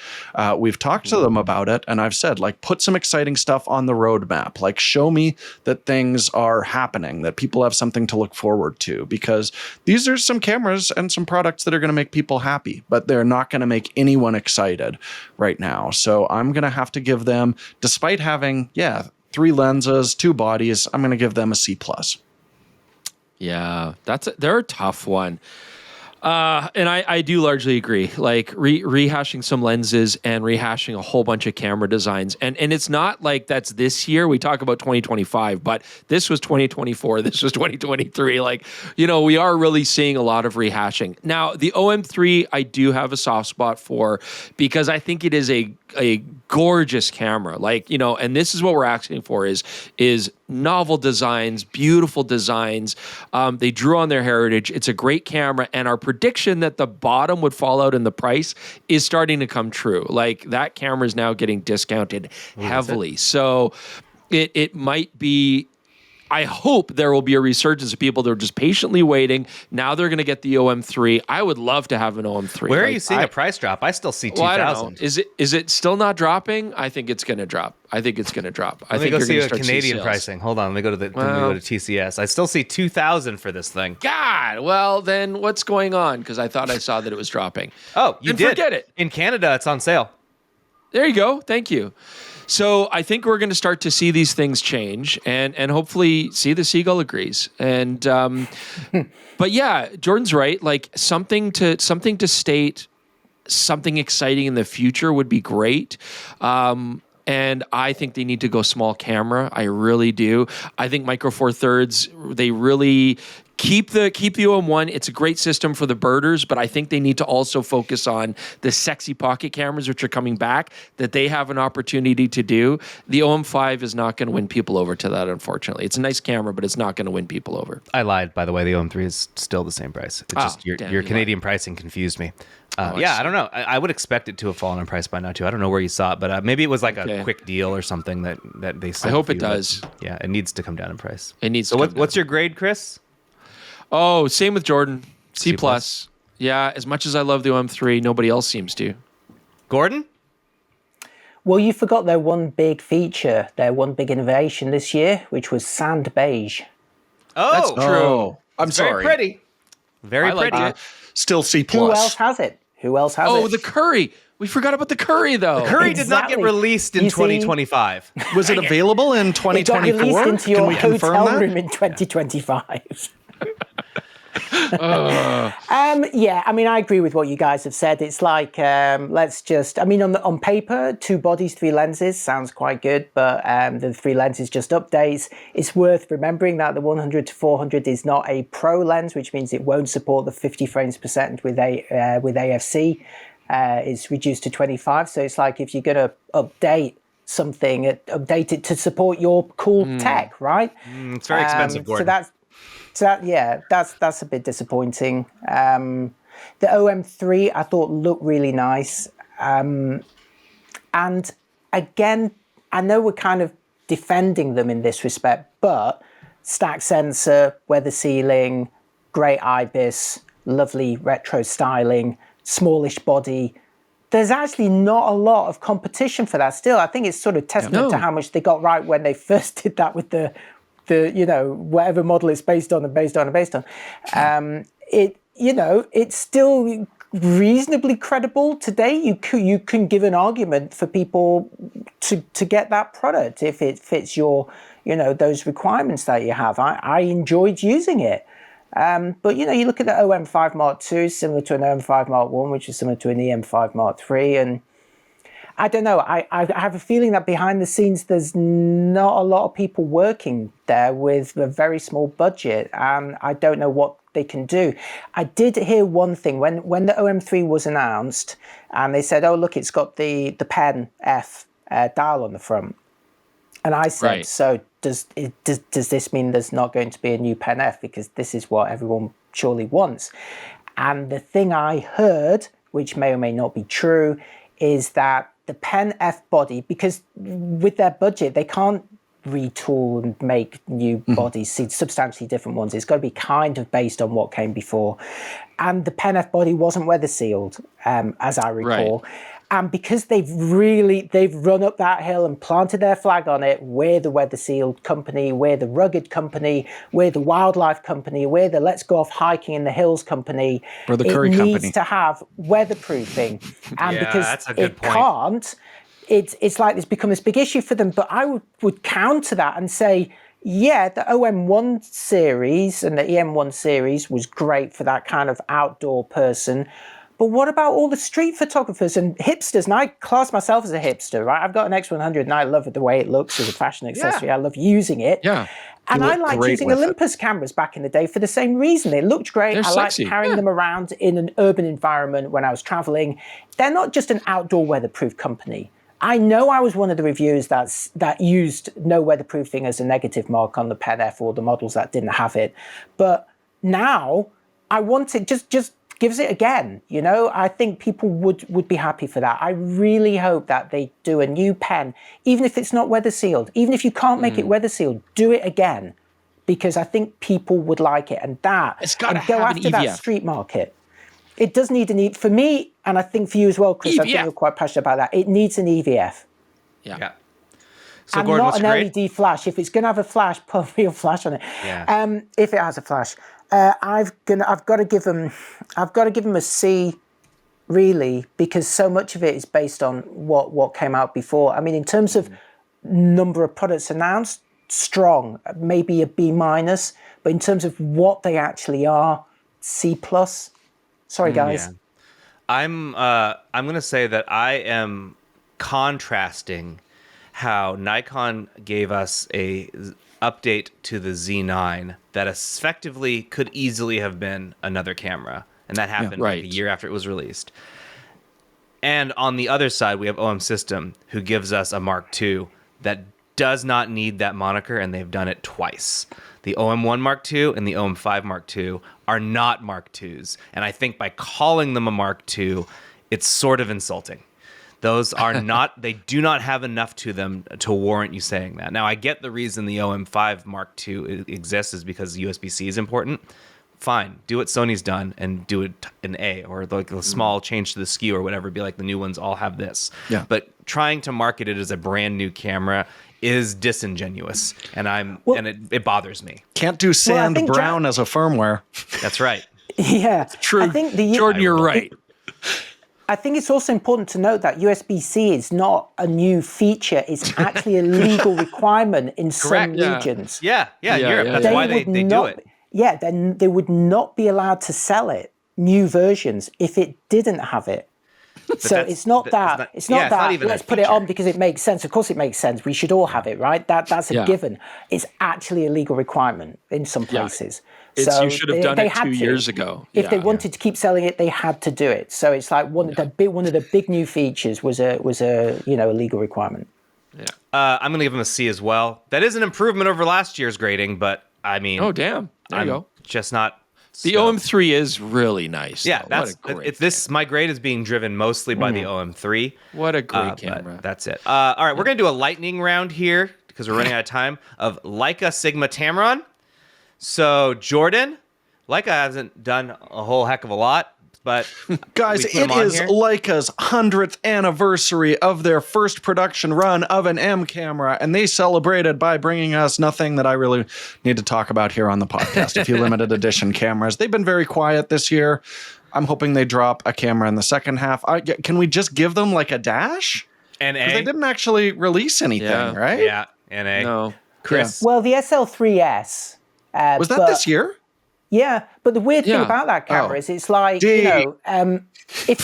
We've talked to them about it, and I've said, like, put some exciting stuff on the roadmap. Like, show me that things are happening, that people have something to look forward to, because these are some cameras and some products that are going to make people happy, but they're not going to make anyone excited right now. So I'm going to have to give them, despite having, 3 lenses, 2 bodies, I'm going to give them a C+. Yeah, they're a tough one. And I do largely agree. Like rehashing some lenses and rehashing a whole bunch of camera designs. And it's not like that's this year. We talk about 2025, but this was 2024. This was 2023. Like, we are really seeing a lot of rehashing. Now, the OM3, I do have a soft spot for, because I think it is a gorgeous camera. Like, and this is what we're asking for is novel designs, beautiful designs. They drew on their heritage. It's a great camera, and our prediction that the bottom would fall out in the price is starting to come true. Like, that camera is now getting discounted heavily. So it might be, I hope there will be a resurgence of people that are just patiently waiting. Now they're going to get the OM3. I would love to have an OM3. Where are you seeing a price drop? I still see 2,000. Well, I don't know. Is it still not dropping? I think it's going to drop. I think Let me you're go see going to Canadian pricing. Hold on. Let me go to TCS. I still see 2,000 for this thing. God, well, then what's going on? Because I thought I saw that it was dropping. Oh, you did? Forget it. In Canada, it's on sale. There you go. Thank you. So I think we're going to start to see these things change, and hopefully see the Seagull agrees. And but yeah, Jordan's right. Like something to state something exciting in the future would be great. And I think they need to go small camera. I really do. I think Micro Four Thirds, they really keep the OM1. It's a great system for the birders, but I think they need to also focus on the sexy pocket cameras, which are coming back, that they have an opportunity to do. The OM5 is not going to win people over to that, unfortunately. It's a nice camera, but it's not going to win people over. I lied, by the way. The OM3 is still the same price. It's just your Canadian pricing confused me. I don't know. I would expect it to have fallen in price by now too. I don't know where you saw it, but maybe it was like a quick deal or something that they sold. I hope it does. Yeah, it needs to come down in price. It needs. So what's your grade, Chris? Oh, same with Jordan. C+. C+. Yeah, as much as I love the OM3, nobody else seems to. Gordon? Well, you forgot their one big feature, their one big innovation this year, which was sand beige. Oh, that's true. Oh, I'm sorry. Very pretty. Very like pretty. it. Still C+. Who else has it? Oh, the curry. We forgot about the curry, though. The curry did not get released in 2025 Was it available in It got 2024? released into Can your we confirm hotel that? room in 2025. Yeah, I mean, I agree with what you guys have said. It's like, on paper, 2 bodies, 3 lenses sounds quite good, but the 3 lenses just updates. It's worth remembering that the 100 to 400 is not a pro lens, which means it won't support the 50 frames per second with AFC. It's reduced to 25. So it's like if you're going to update something, update it to support your cool tech, right? It's very expensive, Gordon. That's a bit disappointing. The OM3 I thought looked really nice. And again, I know we're kind of defending them in this respect, but stack sensor, weather sealing, great IBIS, lovely retro styling, smallish body. There's actually not a lot of competition for that still. I think it's sort of testament to how much they got right when they first did that with the whatever model it's based on. It's still reasonably credible today. You can give an argument for people to get that product if it fits your those requirements that you have. I enjoyed using it. But you look at the OM5 Mark II, similar to an OM5 Mark I, which is similar to an EM5 Mark III, and I don't know. I have a feeling that behind the scenes, there's not a lot of people working there with a very small budget, and I don't know what they can do. I did hear one thing when the OM3 was announced, and they said, "Oh, look, it's got the Pen F dial on the front," and I said, Right. "So does this mean there's not going to be a new Pen F, because this is what everyone surely wants?" And the thing I heard, which may or may not be true, is that the Pen F body, because with their budget, they can't retool and make new bodies, see substantially different ones. It's got to be kind of based on what came before. And the Pen F body wasn't weather sealed, as I recall. Right. And because they've run up that hill and planted their flag on it, we're the weather sealed company, we're the rugged company, we're the wildlife company, we're the let's go off hiking in the hills company. We're the curry company. It needs to have weatherproofing. And yeah, because that's a good point. Can't, it's like it's become this big issue for them. But I would counter that and say, yeah, the OM1 series and the EM1 series was great for that kind of outdoor person. But what about all the street photographers and hipsters? And I class myself as a hipster, right? I've got an X100 and I love the way it looks as a fashion accessory. Yeah. I love using it. Yeah. And I liked using Olympus cameras back in the day for the same reason. They looked great. They're I liked sexy. carrying them around in an urban environment when I was traveling. They're not just an outdoor weatherproof company. I know I was one of the reviewers that used no weatherproofing as a negative mark on the Pen F or the models that didn't have it. But now I want it just gives it again. I think people would be happy for that. I really hope that they do a new pen, even if it's not weather sealed, even if you can't make it weather sealed, do it again, because I think people would like it. And it's got to go have after an EVF. that street market. It does need an for me, and I think for you as well, Chris. EVF. I think you're quite passionate about that. It needs an EVF. Yeah. So and Gordon, not an great? LED flash. If it's going to have a flash, put a real flash on it. Yeah. If it has a flash, I've got to give them a C, really, because so much of it is based on what came out before. I mean, in terms of number of products announced, strong, maybe a B minus, but in terms of what they actually are, C plus. Sorry, guys. Yeah. I'm going to say that I am contrasting how Nikon gave us a update to the Z9 that effectively could easily have been another camera, and that happened like a year after it was released. And on the other side, we have OM System, who gives us a Mark II that does not need that moniker, and they've done it twice. The OM1 Mark II and the OM5 Mark II are not Mark IIs, and I think by calling them a Mark II, it's sort of insulting. Those are not, they do not have enough to them to warrant you saying that. Now, I get the reason the OM5 Mark II exists is because USB-C is important. Fine, do what Sony's done and do it in A, or like a small change to the SKU or whatever, be like the new ones all have this. Yeah. But trying to market it as a brand new camera is disingenuous, and it bothers me. Can't do sand brown as a firmware. That's right. Yeah, True. I think Jordan, you're right. I think it's also important to note that USB-C is not a new feature. It's actually a legal requirement in some regions. Yeah, Europe. Yeah. That's why they do it. Yeah, then they would not be allowed to sell it, new versions, if it didn't have it. So it's not that. Let's put it on because it makes sense. Of course, it makes sense. We should all have it, right? That's a given. It's actually a legal requirement in some places. So you should have done it 2 years ago. If they wanted to keep selling it, they had to do it. So it's like one of the big new features was a legal requirement. Yeah. I'm going to give them a C as well. That is an improvement over last year's grading, but I mean, oh damn, there you go. Just not. The OM3 is really nice. Yeah, that's this. My grade is being driven mostly by the OM3. What a great camera. That's it. All right, we're gonna do a lightning round here because we're running out of time of Leica Sigma Tamron. So Jordan, Leica hasn't done a whole heck of a lot, but guys, it is Leica's 100th anniversary of their first production run of an M camera, and they celebrated by bringing us nothing that I really need to talk about here on the podcast. A few limited edition cameras. They've been very quiet this year. I'm hoping they drop a camera in the second half. Can we just give them like a dash? NA? Because they didn't actually release anything, right? Yeah, NA. No. Chris? Well, the SL3S. Was that this year? Yeah, but the weird thing about that camera is it's like, if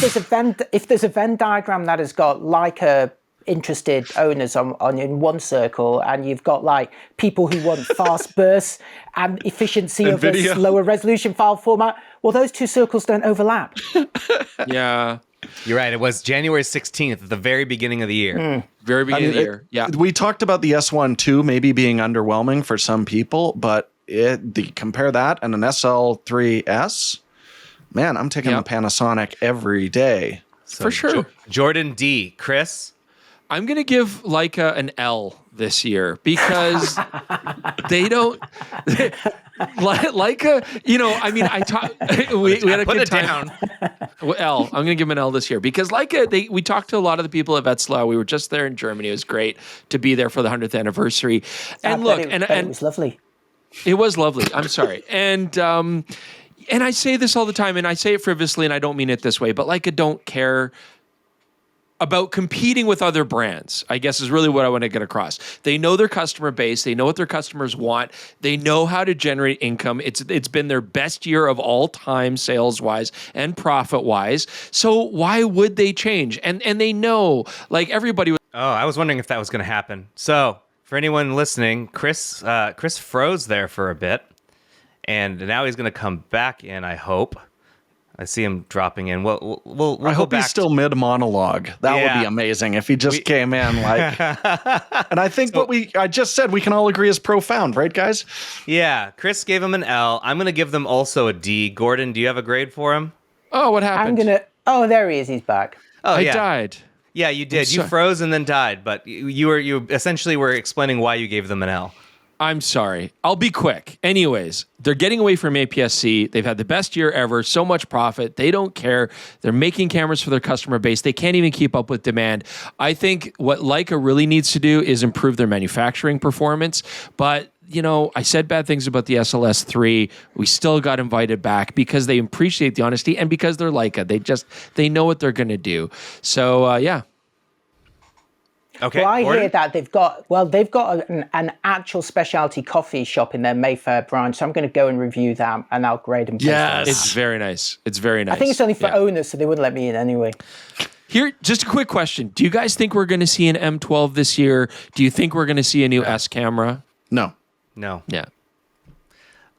there's a Venn diagram that has got Leica interested owners on in one circle, and you've got like people who want fast bursts and efficiency of a lower resolution file format, well, those two circles don't overlap. Yeah. You're right. It was January 16th, at the very beginning of the year. Very beginning of the year. Yeah. We talked about the S1 II maybe being underwhelming for some people, but compare that and an SL3S, man, I'm taking the Panasonic every day. For sure. Jordan D. Chris? I'm going to give Leica an L this year because they don't... Leica, I mean, we had a good time. L. I'm going to give him an L this year because Leica, we talked to a lot of the people at Wetzlar. We were just there in Germany. It was great to be there for the 100th anniversary. And look, and it was lovely. It was lovely. I'm sorry. And I say this all the time, and I say it frivolously, and I don't mean it this way, but Leica don't care about competing with other brands, I guess is really what I want to get across. They know their customer base. They know what their customers want. They know how to generate income. It's been their best year of all time sales-wise and profit-wise. So why would they change? And they know, like everybody... I was wondering if that was going to happen. So for anyone listening, Chris froze there for a bit, and now he's going to come back in, I hope. I see him dropping in. We'll I hope he's still mid-monologue. That would be amazing if he just came in like... And I think I just said we can all agree is profound, right, guys? Yeah, Chris gave him an L. I'm going to give them also a D. Gordon, do you have a grade for him? Oh, what happened? There he is. He's back. Oh, I died. Yeah, you did. You froze and then died, but you essentially were explaining why you gave them an L. I'm sorry. I'll be quick. Anyways, they're getting away from APS-C. They've had the best year ever, so much profit. They don't care. They're making cameras for their customer base. They can't even keep up with demand. I think what Leica really needs to do is improve their manufacturing performance. But, I said bad things about the SLS3. We still got invited back because they appreciate the honesty and because they're Leica. They know what they're going to do. So, yeah. Okay. Well, I Gordon? hear that they've got an actual specialty coffee shop in their Mayfair branch. So I'm going to go and review that, and I'll grade and post it. It's very nice. It's very nice. I think it's only for owners, so they wouldn't let me in anyway. Here, just a quick question. Do you guys think we're going to see an M12 this year? Do you think we're going to see a new S camera? No. Yeah.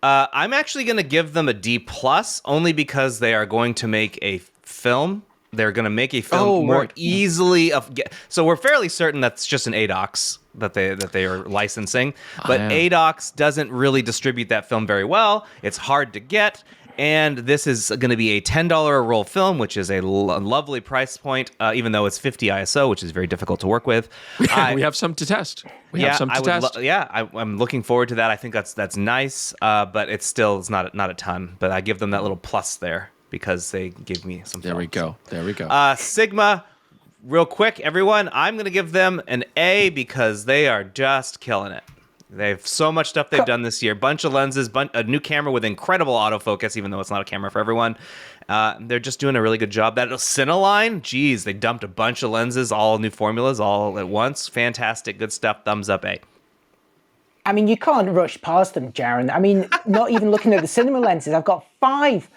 I'm actually going to give them a D+, only because they are going to make a film. They're going to make a film more easily. So we're fairly certain that's just an ADOX that they are licensing. But ADOX doesn't really distribute that film very well. It's hard to get. And this is going to be a $10 a roll film, which is a lovely price point, even though it's 50 ISO, which is very difficult to work with. We have some to test. I'm looking forward to that. I think that's nice, but it's not a ton. But I give them that little plus there, because they give me some films. There we go. Sigma, real quick, everyone, I'm going to give them an A because they are just killing it. They have so much stuff they've done this year. Bunch of lenses, a new camera with incredible autofocus, even though it's not a camera for everyone. They're just doing a really good job. That Cineline, geez, they dumped a bunch of lenses, all new formulas, all at once. Fantastic, good stuff. Thumbs up, A. I mean, you can't rush past them, Jaron. I mean, not even looking at the cinema lenses. I've got five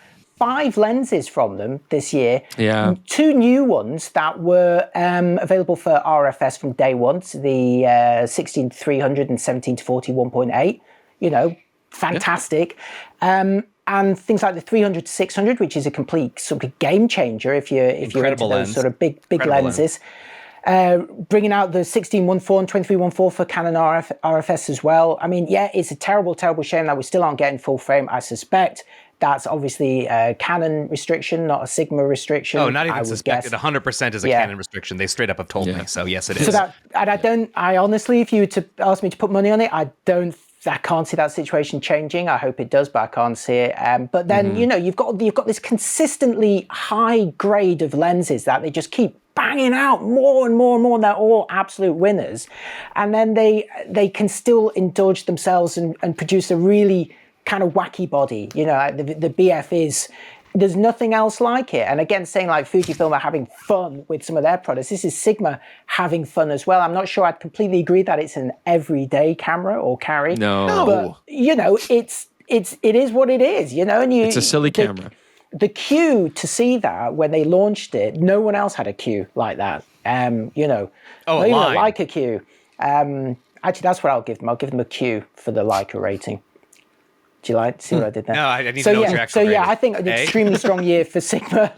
lenses from them this year. Yeah. 2 new ones that were available for RFS from day one, so the 16-300 and 17-40 1.8. Fantastic. And things like the 300-600, which is a complete sort of game changer if you're into those sort of big lenses. Bringing out the 16-1.4 and 23-1.4 for Canon RFS as well. I mean, it's a terrible, terrible shame that we still aren't getting full frame. I suspect that's obviously a Canon restriction, not a Sigma restriction. Oh, not even suspected. 100% is a Canon restriction. They straight up have told me. So yes, it is. I honestly, if you were to ask me to put money on it, I can't see that situation changing. I hope it does, but I can't see it. But then, you've got this consistently high grade of lenses that they just keep banging out more and more and more, and they're all absolute winners. And then they can still indulge themselves and produce a really kind of wacky body. The BF there's nothing else like it. And again, saying like Fujifilm are having fun with some of their products, this is Sigma having fun as well. I'm not sure I'd completely agree that it's an everyday camera or carry. No. But, it is what it is, you know. And It's a silly camera. The queue to see that when they launched it, no one else had a queue like that. You know, not even a Leica queue. Actually, that's what I'll give them. I'll give them a Q for the Leica rating. Do you like see what I did there? No, I need to know what your actual grade is. I think an extremely strong year for Sigma.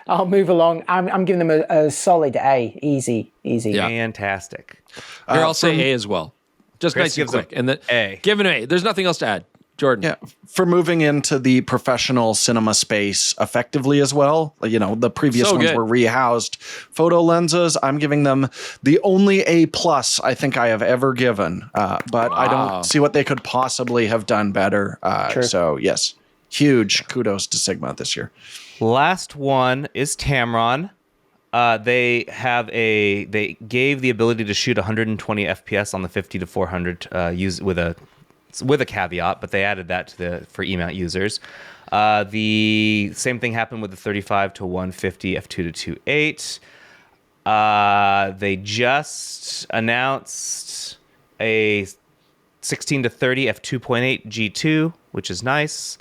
I'll move along. I'm giving them a solid A. Easy. Yeah. Fantastic. Here, I'll say A as well. Just Chris nice and quick. And then A. Give an A. There's nothing else to add. Jordan. Yeah, for moving into the professional cinema space effectively as well. You know, the previous ones were rehoused photo lenses. I'm giving them the only A+ I think I have ever given, but I don't see what they could possibly have done better. So yes, huge kudos to Sigma this year. Last one is Tamron. They gave the ability to shoot 120 FPS on the 50 to 400 use with a caveat, but they added that to for E-mount users. The same thing happened with the 35 to 150 f2 to 2.8. They just announced a 16 to 30 f2.8 G2, which is nice.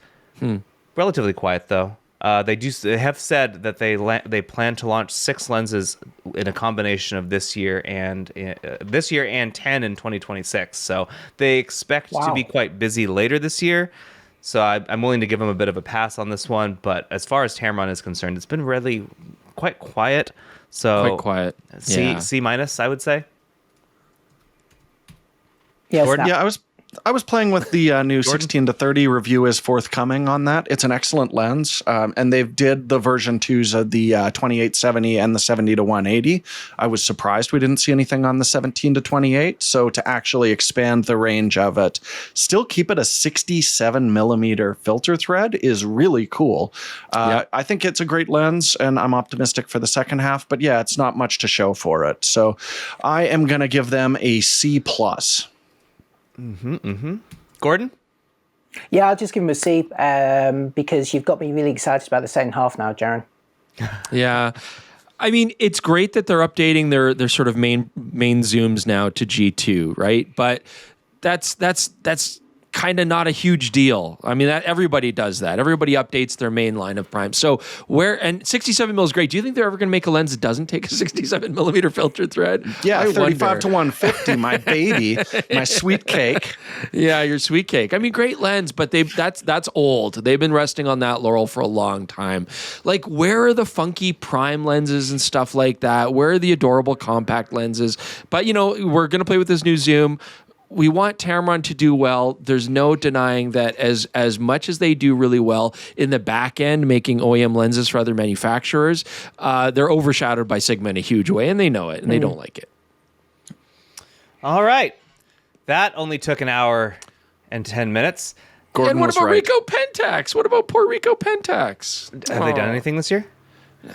Relatively quiet though. They have said that they plan to launch 6 lenses in a combination of this year and 10 in 2026. So they expect to be quite busy later this year. So I'm willing to give them a bit of a pass on this one. But as far as Tamron is concerned, it's been really quite quiet. So quite quiet. C minus, I would say. Yes, Yeah, I was playing with the new 16 to 30 review is forthcoming on that. It's an excellent lens, and they've did the version 2s of the 2870 and the 70 to 180. I was surprised we didn't see anything on the 17 to 28. So to actually expand the range of it, still keep it a 67 millimeter filter thread is really cool. I think it's a great lens, and I'm optimistic for the second half. But yeah, it's not much to show for it. So I am going to give them a C+. Gordon? Yeah, I'll just give him a C because you've got me really excited about the second half now, Jaron. Yeah. I mean, it's great that they're updating their sort of main zooms now to G2, right? But that's kind of not a huge deal. I mean, everybody does that. Everybody updates their main line of prime. So and 67 mil is great. Do you think they're ever going to make a lens that doesn't take a 67 millimeter filter thread? Yeah, 35 to 150, my baby, my sweet cake. Yeah, your sweet cake. I mean, great lens, but that's old. They've been resting on that laurel for a long time. Like, where are the funky prime lenses and stuff like that? Where are the adorable compact lenses? But, you know, we're going to play with this new zoom. We want Tamron to do well. There's no denying that as much as they do really well in the back end, making OEM lenses for other manufacturers, they're overshadowed by Sigma in a huge way, and they know it, and they don't like it. All right. That only took an hour and 10 minutes. Gordon and what was about right. Rico Pentax? What about poor Rico Pentax? Have they done anything this year?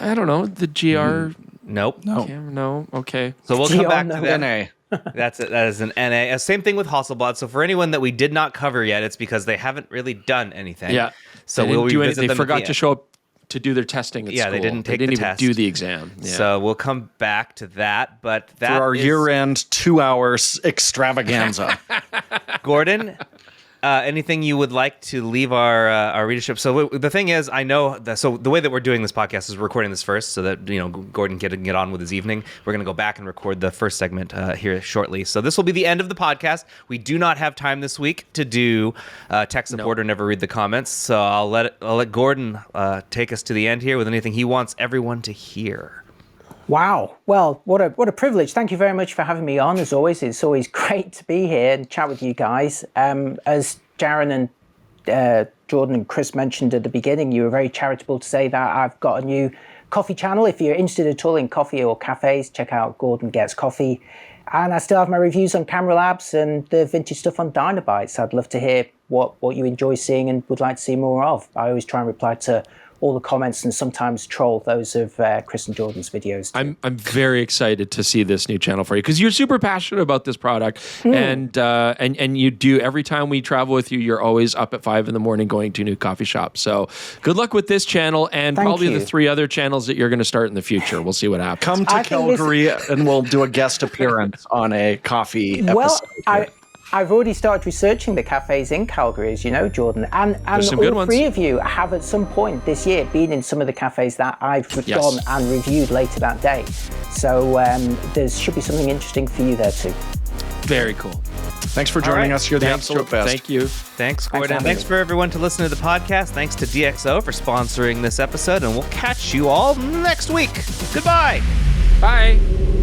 I don't know. The GR... Nope. No. Okay. So we'll come back to that. NA. That is an NA. Same thing with Hasselblad. So for anyone that we did not cover yet, it's because they haven't really done anything. Yeah. So we'll revisit them. They forgot to show up to do their testing at school. They didn't take the even test. do the exam. Yeah. So we'll come back to that. But that For our year-end 2-hour extravaganza. Gordon, anything you would like to leave our readership? So the thing is, I know that. So the way that we're doing this podcast is recording this first, so that Gordon can get on with his evening. We're going to go back and record the first segment here shortly. So this will be the end of the podcast. We do not have time this week to do tech support or never read the comments. So I'll let Gordon take us to the end here with anything he wants everyone to hear. Wow. Well, what a privilege. Thank you very much for having me on. As always, it's always great to be here and chat with you guys. As Jaron and Jordan and Chris mentioned at the beginning, you were very charitable to say that I've got a new coffee channel. If you're interested at all in coffee or cafes, check out Gordon Gets Coffee. And I still have my reviews on Camera Labs and the vintage stuff on Dynabytes. I'd love to hear what you enjoy seeing and would like to see more of. I always try and reply to all the comments and sometimes troll those of Chris and Jordan's videos too. I'm very excited to see this new channel for you because you're super passionate about this product, and you do. Every time we travel with you, you're always up at 5 a.m. going to a new coffee shop. So good luck with this channel and probably the 3 other channels that you're going to start in the future. We'll see what happens. Come to Calgary and we'll do a guest appearance on a coffee episode. I've already started researching the cafes in Calgary, as you know, Jordan, and some good all ones. three of you have at some point this year been in some of the cafes that I've gone and reviewed later that day. So there should be something interesting for you there too. Very cool. Thanks for joining us. You're the absolute best. Thank you. Thanks, Gordon. Thanks for everyone to listen to the podcast. Thanks to DxO for sponsoring this episode, and we'll catch you all next week. Goodbye. Bye.